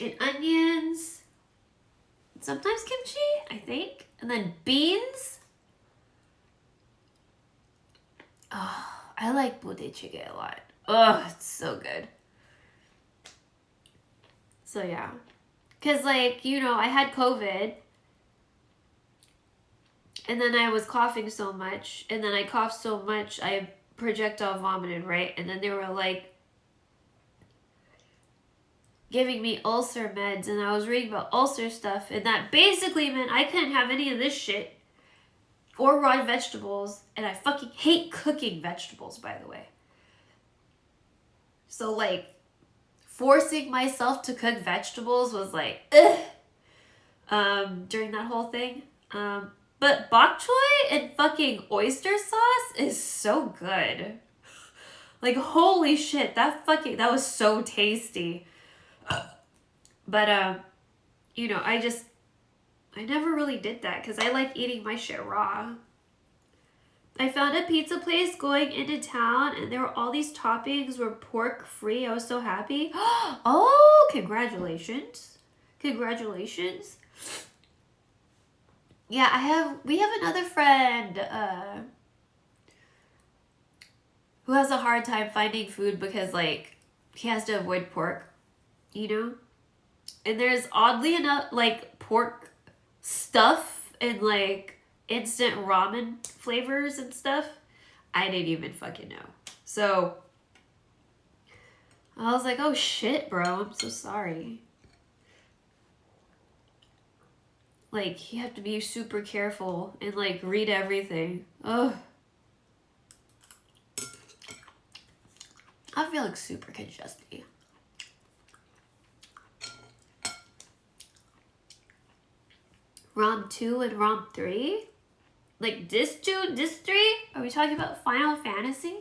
and onions. Sometimes kimchi, I think. And then beans. Oh, I like budae-jjigae a lot. Oh, it's so good. So yeah. Because like, you know, I had COVID. And then I was coughing so much. And then I coughed so much, I projectile vomited, right? And then they were like, giving me ulcer meds, and I was reading about ulcer stuff, and that basically meant I couldn't have any of this shit or raw vegetables, and I fucking hate cooking vegetables, by the way. So like forcing myself to cook vegetables was like during that whole thing. But bok choy and fucking oyster sauce is so good. Like holy shit, that was so tasty. But, you know, I never really did that because I like eating my shit raw. I found a pizza place going into town and there were all these toppings were pork free. I was so happy. Oh, congratulations. Congratulations. Yeah, we have another friend, who has a hard time finding food because, like, he has to avoid pork, you know? And there's oddly enough like pork stuff and like instant ramen flavors and stuff. I didn't even fucking know. So I was like, oh shit, bro, I'm so sorry. Like you have to be super careful and like read everything. Ugh. I feel like super congested. ROM 2 and ROM 3? Like this 2, this 3? Are we talking about Final Fantasy?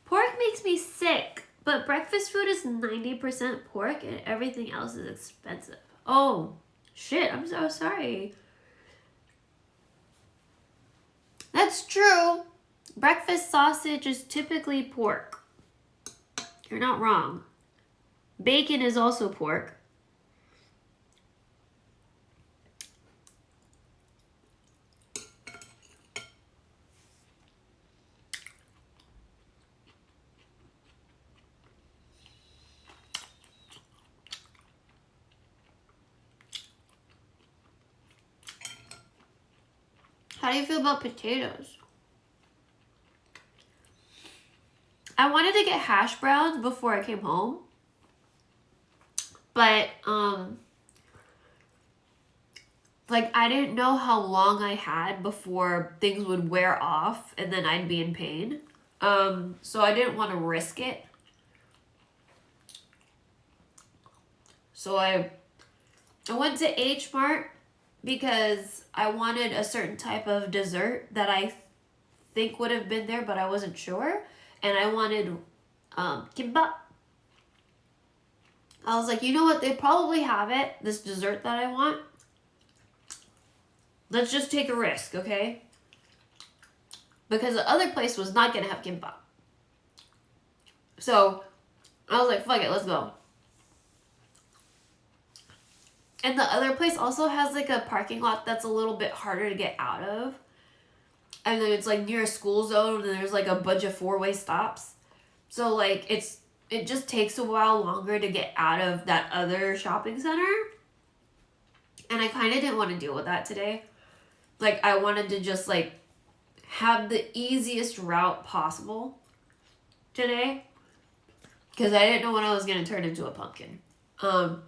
Pork makes me sick, but breakfast food is 90% pork and everything else is expensive. Oh, shit, I'm so sorry. That's true. Breakfast sausage is typically pork. You're not wrong. Bacon is also pork. How do you feel about potatoes? I wanted to get hash browns before I came home. But, like, I didn't know how long I had before things would wear off and then I'd be in pain. So I didn't want to risk it. So I went to H Mart because I wanted a certain type of dessert that I think would have been there, but I wasn't sure. And I wanted kimbap. I was like, you know what? They probably have it, this dessert that I want. Let's just take a risk, okay? Because the other place was not going to have kimbap. So I was like, fuck it, let's go. And the other place also has like a parking lot that's a little bit harder to get out of. And then it's like near a school zone and there's like a bunch of 4-way stops. So like it just takes a while longer to get out of that other shopping center. And I kind of didn't want to deal with that today. Like I wanted to just like have the easiest route possible today. Because I didn't know when I was going to turn into a pumpkin. So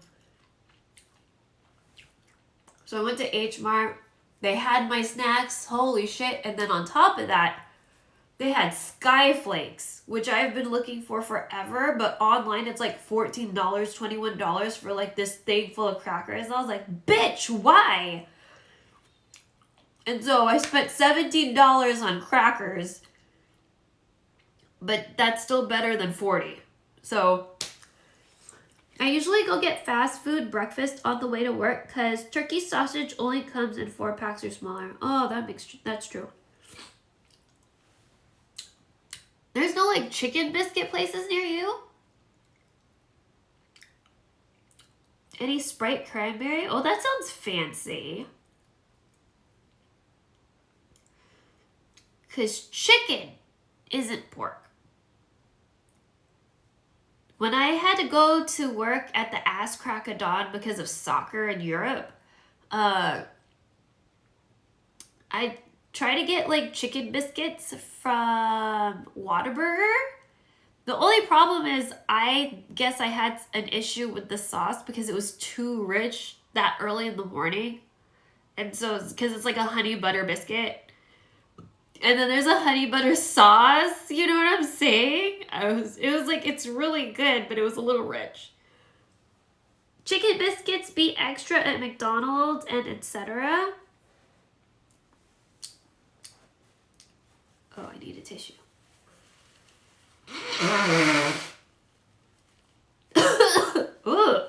I went to H Mart. They had my snacks. Holy shit. And then on top of that, They had Sky Flakes, which I've been looking for forever, but online it's like $14, $21 for like this thing full of crackers. And I was like, bitch, why? And so I spent $17 on crackers, but that's still better than 40. So I usually go get fast food breakfast on the way to work because turkey sausage only comes in 4 packs or smaller. Oh, that's true. There's no like chicken biscuit places near you? Any Sprite cranberry? Oh, that sounds fancy. Because chicken isn't pork. When I had to go to work at the ass crack of dawn because of soccer in Europe, I try to get like chicken biscuits from Whataburger. The only problem is I guess I had an issue with the sauce because it was too rich that early in the morning. And so, because it's like a honey butter biscuit. And then there's a honey butter sauce, you know what I'm saying? It was like, it's really good, but it was a little rich. Chicken biscuits be extra at McDonald's and etc. Oh, I need a tissue. Ooh.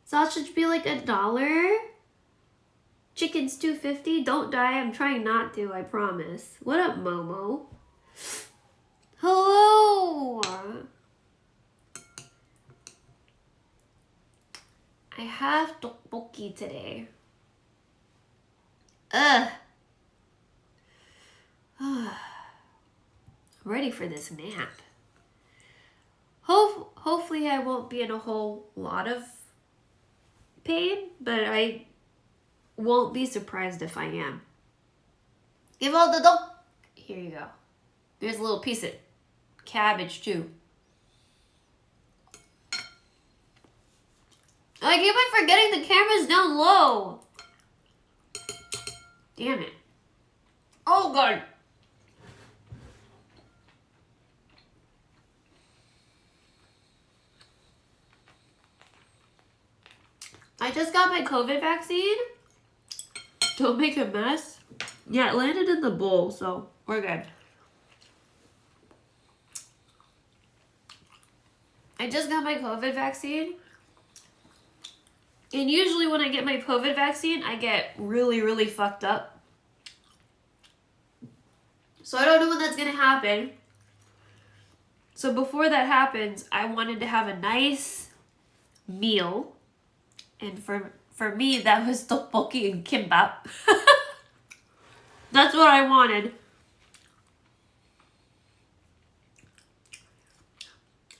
Sausage be like $1. Chicken's $2.50. Don't die. I'm trying not to, I promise. What up, Momo? Hello. I have tteokbokki today. Ugh. I'm ready for this nap. Hopefully I won't be in a whole lot of pain, but I won't be surprised if I am. Give all the dough. Here you go. There's a little piece of cabbage too. I keep on forgetting the camera's down low. Damn it. Oh God. I just got my COVID vaccine. Don't make a mess. Yeah, it landed in the bowl, so we're good. I just got my COVID vaccine. And usually when I get my COVID vaccine, I get really, really fucked up. So I don't know when that's going to happen. So before that happens, I wanted to have a nice meal. And for me, that was tteokbokki and kimbap. That's what I wanted.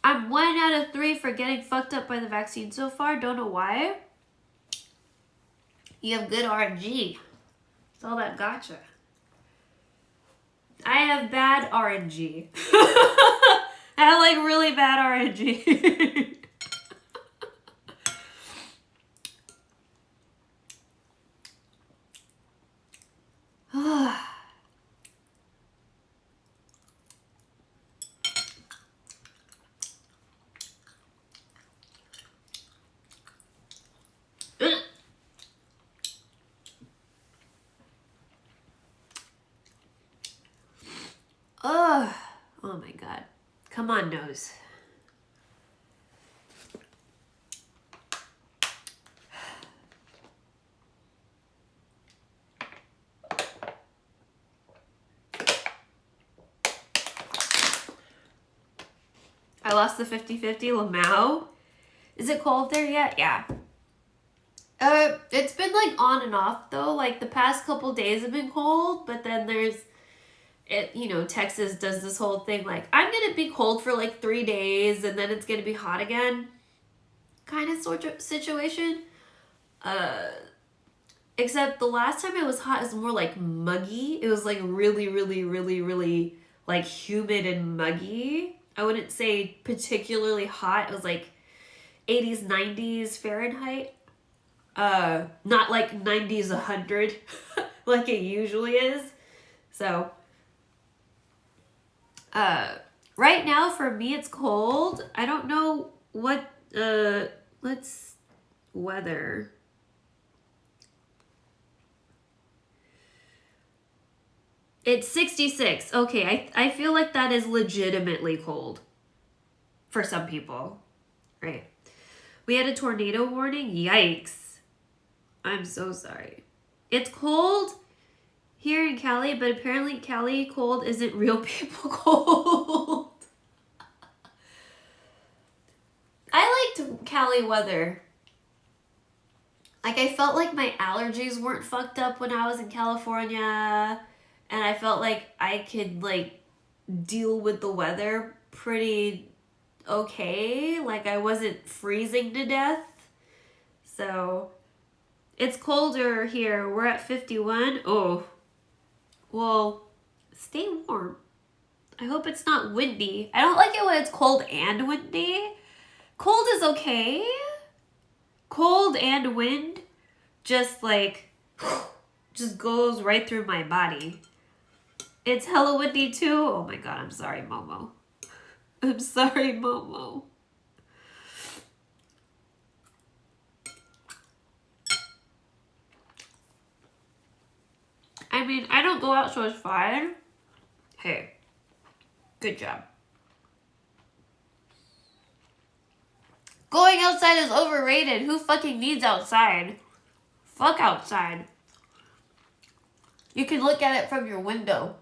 I'm 1 out of 3 for getting fucked up by the vaccine so far. Don't know why. You have good RNG. It's all that gotcha. I have bad RNG. I have like really bad RNG. Oh my God. Come on, nose. I lost the 50-50 Lamau. Is it cold there yet? Yeah. It's been like on and off though. Like the past couple days have been cold, but then Texas does this whole thing like, I'm gonna be cold for like 3 days and then it's gonna be hot again kind of sort of situation. Except the last time it was hot is more like muggy. It was like really, really, really, really like humid and muggy. I wouldn't say particularly hot. It was like 80s, 90s Fahrenheit. Not like 90s 100 like it usually is. So right now for me it's cold. I don't know what let's weather. It's 66. Okay, I feel like that is legitimately cold for some people. Right. We had a tornado warning. Yikes. I'm so sorry. It's cold here in Cali, but apparently Cali cold isn't real people cold. I liked Cali weather. Like, I felt like my allergies weren't fucked up when I was in California. And I felt like I could, like, deal with the weather pretty okay. Like, I wasn't freezing to death. So, it's colder here. We're at 51. Oh. Well, stay warm. I hope it's not windy. I don't like it when it's cold and windy. Cold is okay. Cold and wind just, like, just goes right through my body. It's hella windy too. Oh my god, I'm sorry, Momo. I'm sorry, Momo. I mean, I don't go out, so it's fine. Hey, good job. Going outside is overrated. Who fucking needs outside? Fuck outside. You can look at it from your window.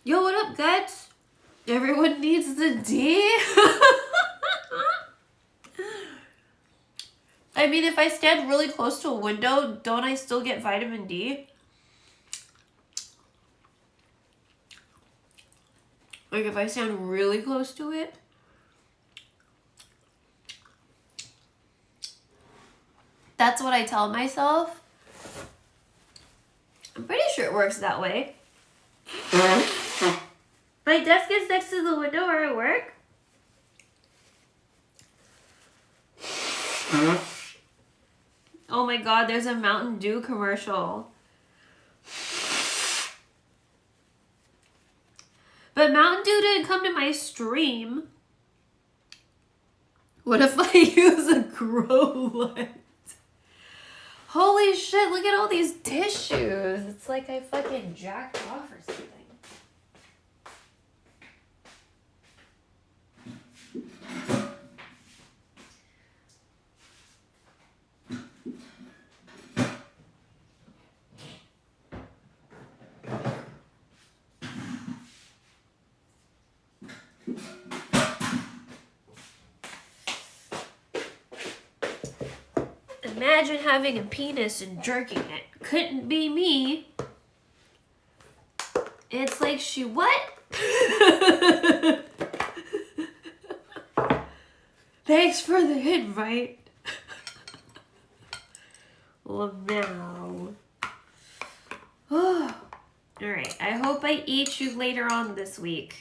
Yo, what up, guts? Everyone needs the D. I mean, if I stand really close to a window, don't I still get vitamin D? Like, if I stand really close to it? That's what I tell myself. I'm pretty sure it works that way. My desk is next to the window where I work. Oh my god, there's a Mountain Dew commercial. But Mountain Dew didn't come to my stream. What if I use a grow light? Holy shit, look at all these tissues. It's like I fucking jacked off or something. Imagine having a penis and jerking it. Couldn't be me. It's like what? Thanks for the invite. Lamau. Oh. Alright, I hope I eat you later on this week.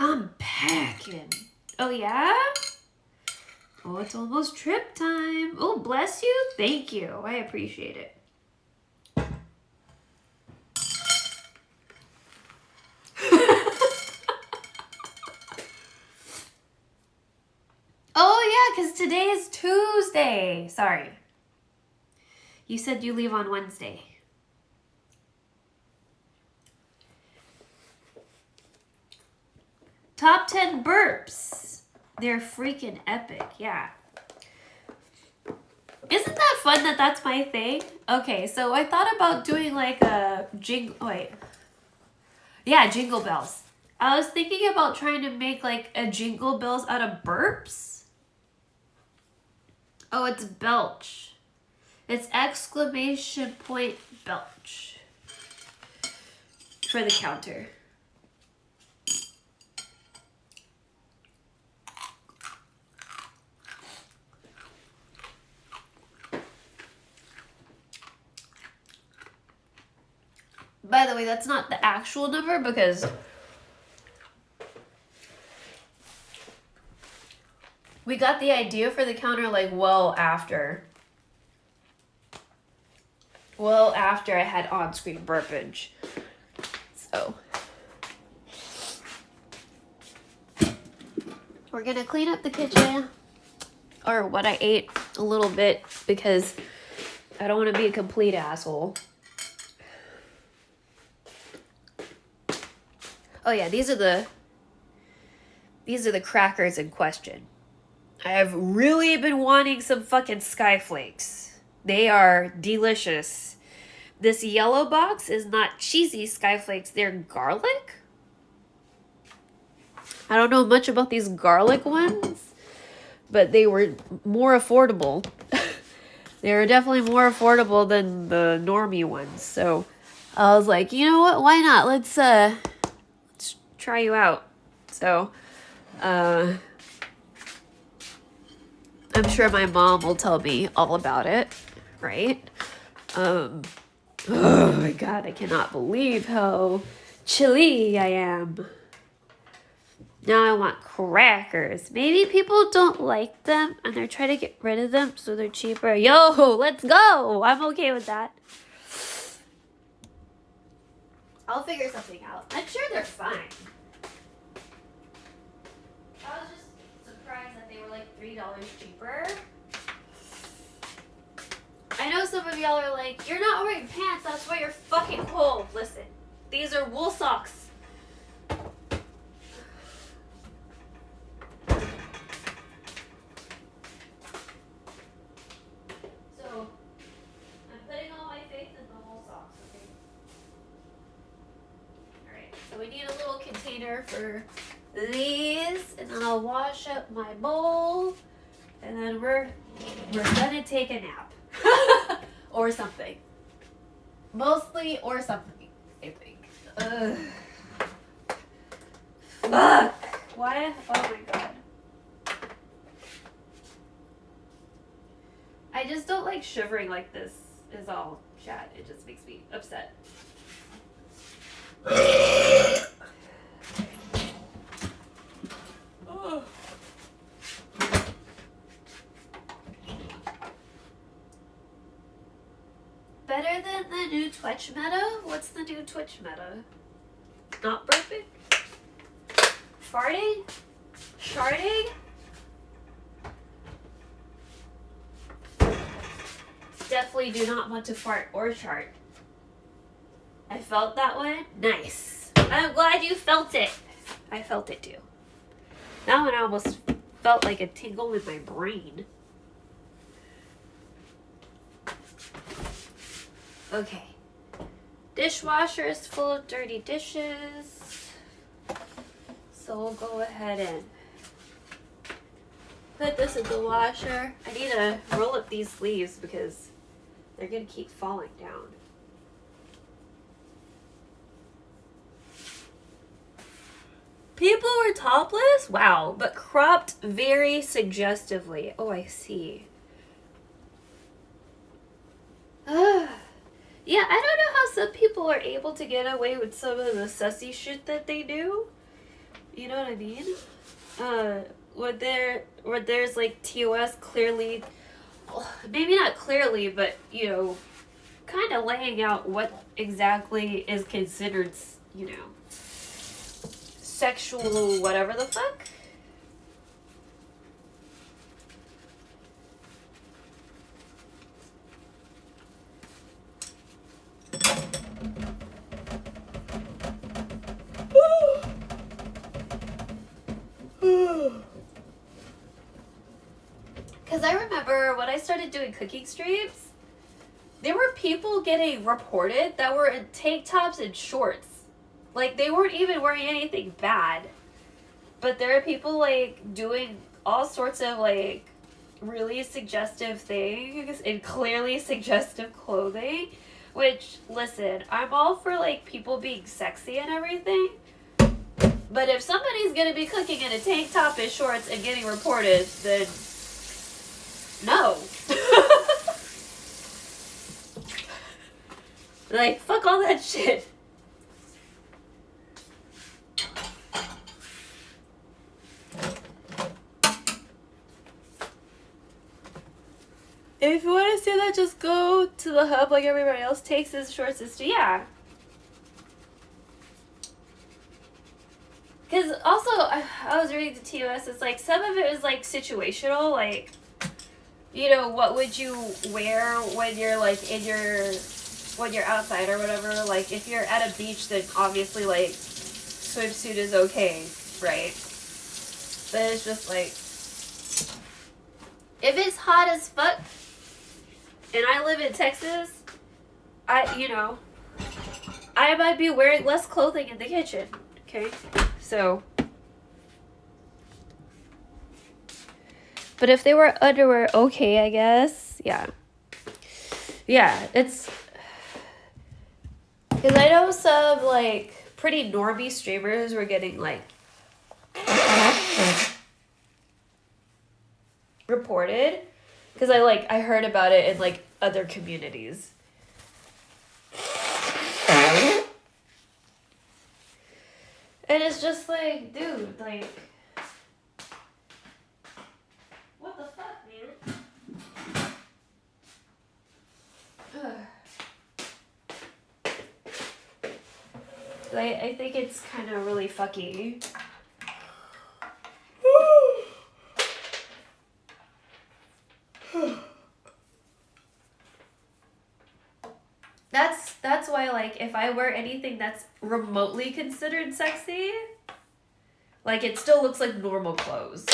I'm packing. Oh, yeah? Oh, it's almost trip time. Oh, bless you. Thank you. I appreciate it. Oh, yeah, because today is Tuesday. Sorry. You said you leave on Wednesday. Top 10 burps. They're freaking epic, yeah. Isn't that fun that that's my thing? Okay, so I thought about doing like a jingle bells. I was thinking about trying to make like a jingle bells out of burps. Oh, it's belch. It's exclamation point belch for the counter. the way, that's not the actual number because we got the idea for the counter like well after I had on-screen burpage. So we're gonna clean up the kitchen, or what I ate, a little bit because I don't want to be a complete asshole. Oh yeah, these are the crackers in question. I have really been wanting some fucking Skyflakes. They are delicious. This yellow box is not cheesy Skyflakes, they're garlic? I don't know much about these garlic ones, but they were more affordable. They were definitely more affordable than the normie ones. So I was like, you know what? Why not? Let's try you out. So I'm sure my mom will tell me all about it, right? Oh my god, I cannot believe how chilly I am. Now I want crackers. Maybe people don't like them and they're trying to get rid of them so they're cheaper. Yo, let's go. I'm okay with that. I'll figure something out. I'm sure they're fine. I was just surprised that they were like $3 cheaper. I know some of y'all are like, you're not wearing pants, that's why you're fucking cold. Listen, these are wool socks. For these, and then I'll wash up my bowl, and then we're gonna take a nap or something, mostly or something, I think. Fuck, why? Oh my god, I just don't like shivering like this is all chat. It just makes me upset. Better than the new Twitch meta? What's the new Twitch meta? Not burping? Farting? Sharding? Definitely do not want to fart or shart. I felt that one? Nice. I'm glad you felt it. I felt it too. That one almost felt like a tingle in my brain. Okay. Dishwasher is full of dirty dishes. So we'll go ahead and put this in the washer. I need to roll up these sleeves because they're going to keep falling down. People were topless? Wow, but cropped very suggestively. Oh, I see. Yeah, I don't know how some people are able to get away with some of the sussy shit that they do. You know what I mean? Where there's like TOS clearly, maybe not clearly, but you know, kind of laying out what exactly is considered, you know, sexual whatever the fuck. Because I remember when I started doing cooking streams, there were people getting reported that were in tank tops and shorts. Like, they weren't even wearing anything bad. But there are people, like, doing all sorts of, like, really suggestive things in clearly suggestive clothing. Which, listen, I'm all for, like, people being sexy and everything. But if somebody's gonna be cooking in a tank top and shorts and getting reported, then no. Like, fuck all that shit. if you want to see that, just go to the hub like everybody else takes his short sister. Yeah. Because also, I was reading the TOS, it's like, some of it is like situational, like, you know, what would you wear when you're like when you're outside or whatever. Like, if you're at a beach, then obviously, like, swimsuit is okay, right? But it's just like, if it's hot as fuck, and I live in Texas, I might be wearing less clothing in the kitchen, okay? So, but if they were underwear, okay, I guess. Yeah. Yeah, it's, because I know some, like, pretty normie streamers were getting, like, reported. Because I heard about it in, like, other communities. And it's just like, dude, like, what the fuck, man? I think it's kind of really fucky. That's why, like, if I wear anything that's remotely considered sexy, like, it still looks like normal clothes.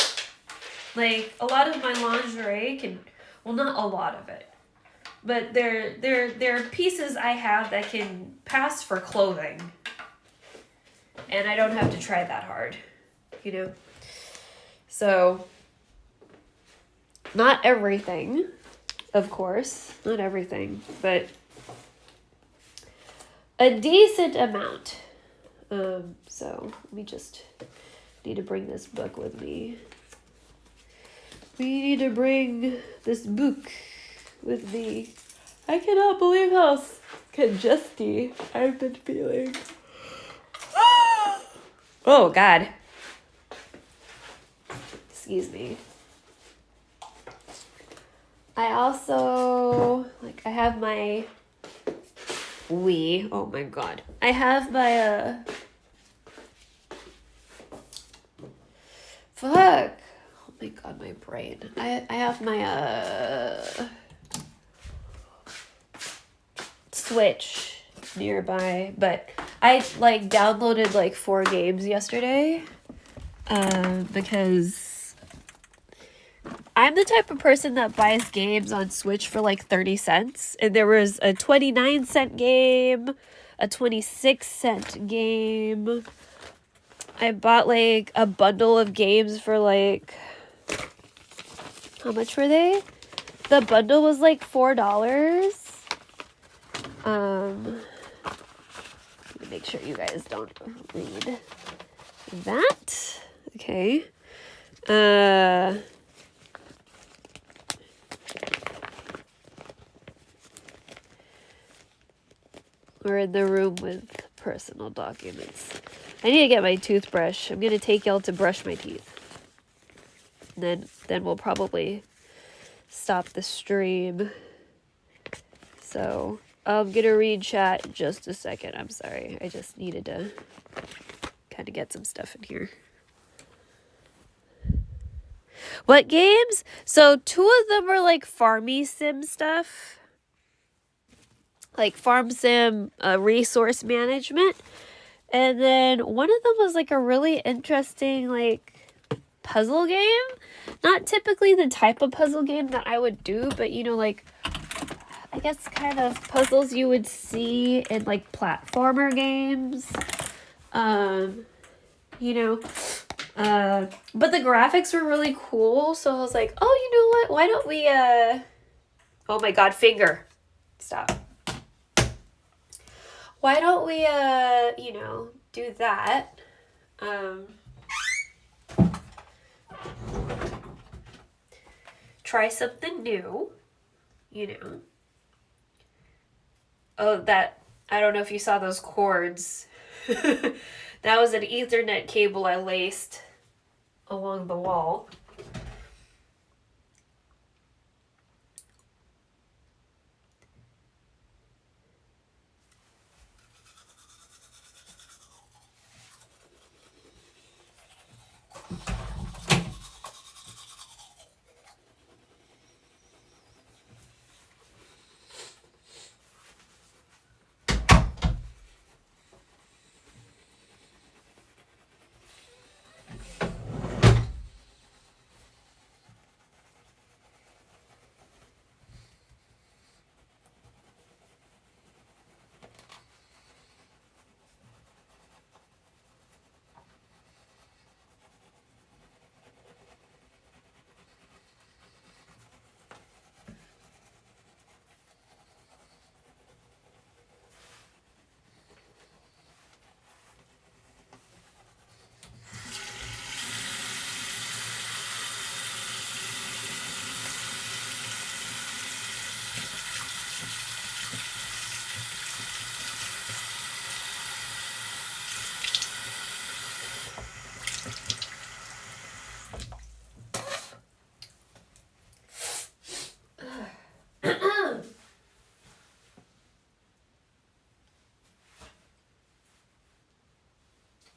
Like, a lot of my lingerie well, not a lot of it, but there are pieces I have that can pass for clothing, and I don't have to try that hard, you know? So, not everything, of course, not everything, but a decent amount. So we just need to bring this book with me. We need to bring this book with me. I cannot believe how congested I've been feeling. Oh, God. Excuse me. I also, I have my oh my God. I have my, fuck. Oh my God, my brain. I have my, Switch nearby, but I, downloaded, 4 games yesterday, because I'm the type of person that buys games on Switch for 30 cents. And there was a 29-cent game, a 26-cent game. I bought a bundle of games for how much were they? The bundle was $4. Let me make sure you guys don't read that. Okay. We're in the room with personal documents. I need to get my toothbrush. I'm gonna take y'all to brush my teeth. And then we'll probably stop the stream. So I'm gonna read chat just a second. I'm sorry. I just needed to kind of get some stuff in here. What games? So 2 of them were farmy sim stuff. Farm sim resource management. And then one of them was a really interesting puzzle game. Not typically the type of puzzle game that I would do, but I guess kind of puzzles you would see in platformer games. But the graphics were really cool, so I was like, oh, you know what? Why don't we oh my God, finger. Stop. Why don't we do that? Try something new, Oh, I don't know if you saw those cords. That was an Ethernet cable I laced along the wall.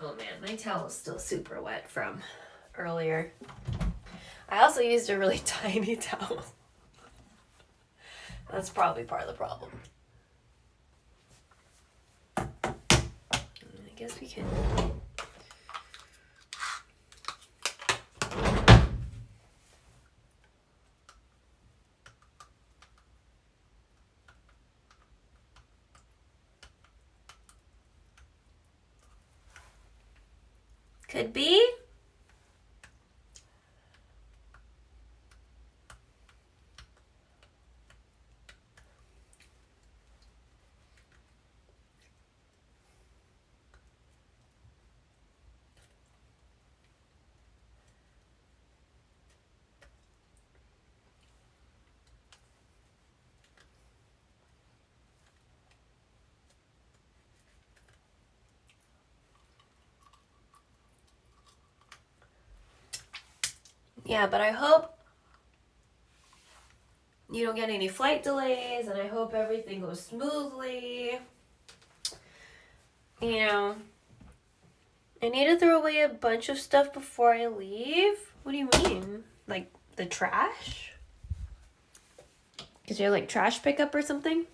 Oh man, my towel is still super wet from earlier. I also used a really tiny towel. That's probably part of the problem. I guess we can. Could be. Yeah, but I hope you don't get any flight delays, and I hope everything goes smoothly. You know, I need to throw away a bunch of stuff before I leave. What do you mean? Like the trash? Is there like trash pickup or something?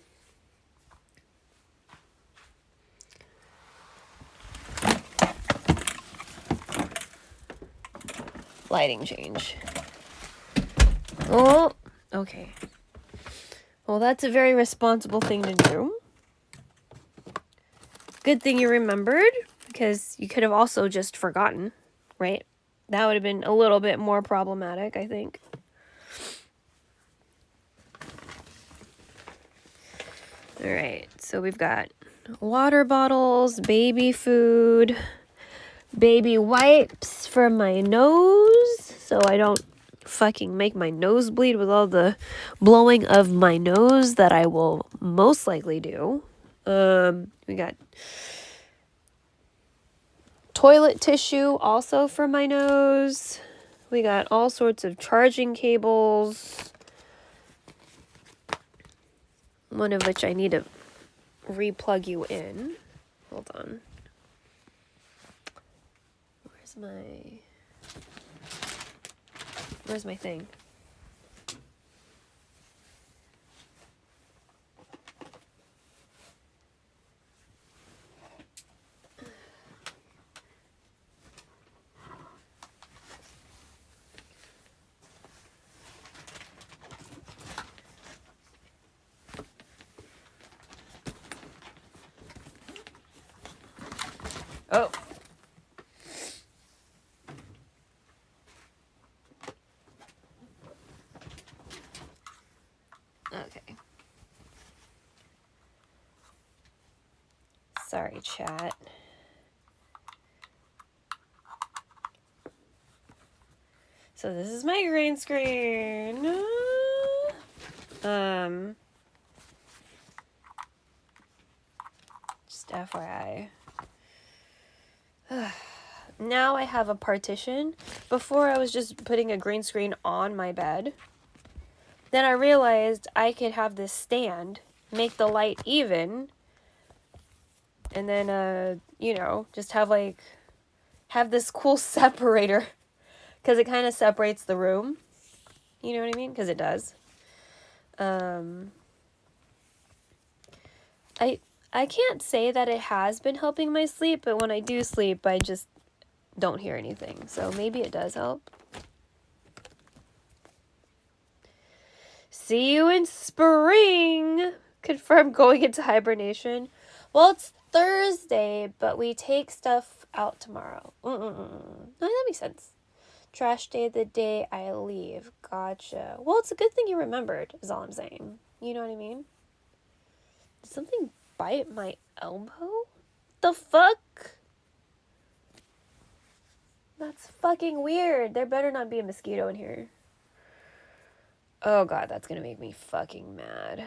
Lighting change. Oh, okay. Well, that's a very responsible thing to do. Good thing you remembered, because you could have also just forgotten, right? That would have been a little bit more problematic, I think. All right, so we've got water bottles, baby food, baby wipes for my nose, so I don't fucking make my nose bleed with all the blowing of my nose that I will most likely do. We got toilet tissue also for my nose. We got all sorts of charging cables, one of which I need to replug you in. Hold on. Where's my thing? Oh. Okay. Sorry, chat. So this is my green screen. Just FYI. Now I have a partition. Before I was just putting a green screen on my bed. Then I realized I could have this stand, make the light even, and then, you know, just have this cool separator, because it kind of separates the room. You know what I mean? Because it does. I can't say that it has been helping my sleep, but when I do sleep, I just don't hear anything. So maybe it does help. See you in spring. Confirm going into hibernation. Well, it's Thursday, but we take stuff out tomorrow. No, that makes sense. Trash day the day I leave. Gotcha. Well, it's a good thing you remembered, is all I'm saying. You know what I mean? Did something bite my elbow? The fuck? That's fucking weird. There better not be a mosquito in here. Oh god, that's gonna make me fucking mad.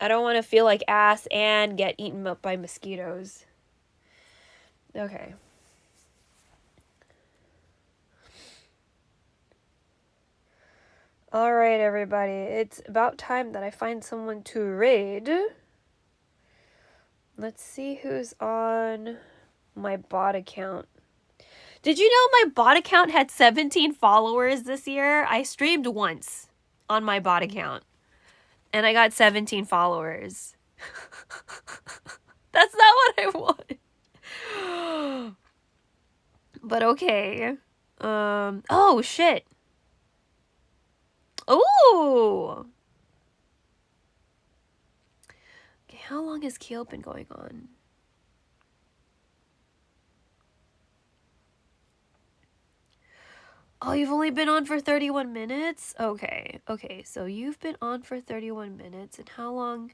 I don't want to feel like ass and get eaten up by mosquitoes. Okay. Alright, everybody. It's about time that I find someone to raid. Let's see who's on my bot account. Did you know my bot account had 17 followers this year? I streamed once on my bot account. And I got 17 followers. That's not what I want. But okay. Oh, shit. Ooh! Okay, how long has Keel been going on? Oh, you've only been on for 31 minutes? Okay, so you've been on for 31 minutes, and how long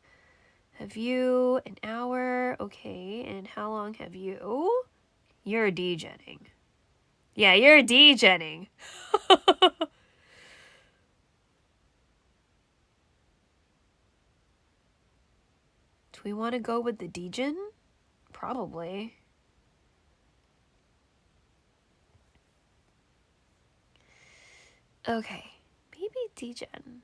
have you? An hour? Okay, and how long have you? You're degenning. Yeah, you're degenning. Do we want to go with the degen? Probably. Okay, maybe degen.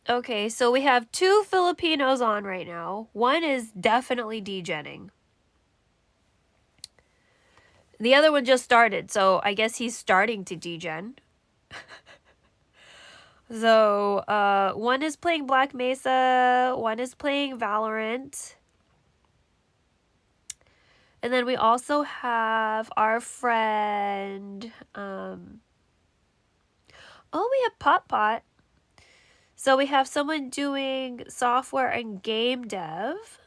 Okay, so we have 2 Filipinos on right now. One is definitely degenning. The other one just started, so I guess he's starting to degen. So, one is playing Black Mesa, one is playing Valorant. And then we also have our friend, oh, we have Pot. So we have someone doing software and game dev.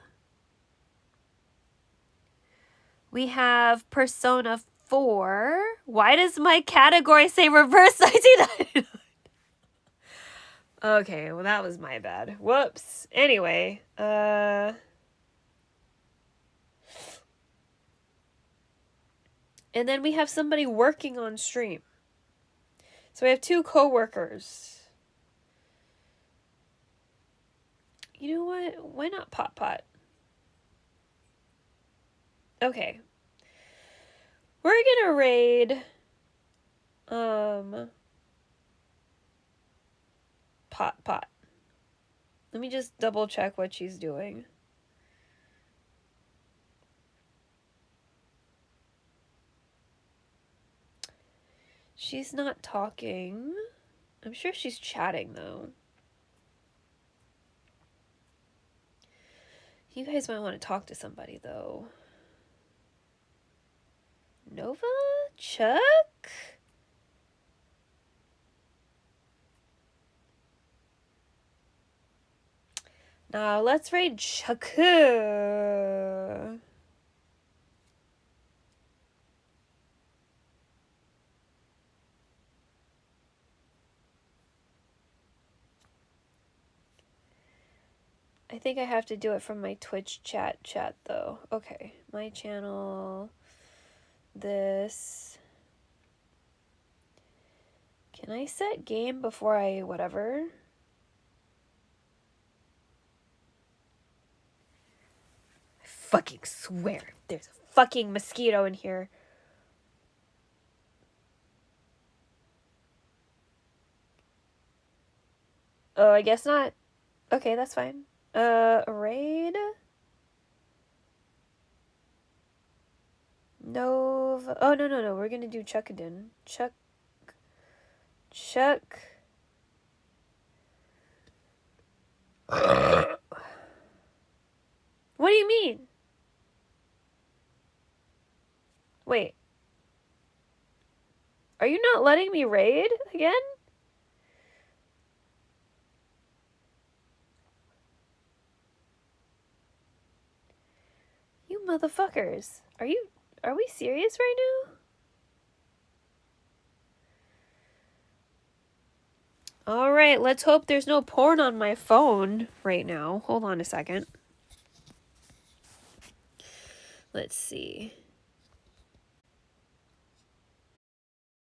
We have Persona 4. Why does my category say reverse 1999? Okay, well that was my bad. Whoops. Anyway, and then we have somebody working on stream. So we have 2 co-workers. You know what? Why not Pot? Okay. We're gonna raid Pot. Let me just double check what she's doing. She's not talking. I'm sure she's chatting though. You guys might want to talk to somebody though. Nova? Chuck? Now let's raid Chuck. I think I have to do it from my Twitch chat though. Okay, my channel, this. Can I set game before I whatever? I fucking swear there's a fucking mosquito in here. Oh, I guess not. Okay, that's fine. Raid? Nova. Oh, no. We're gonna do Chuckadin. Chuck. What do you mean? Wait. Are you not letting me raid again? You motherfuckers. Are we serious right now? Alright, let's hope there's no porn on my phone right now. Hold on a second. Let's see.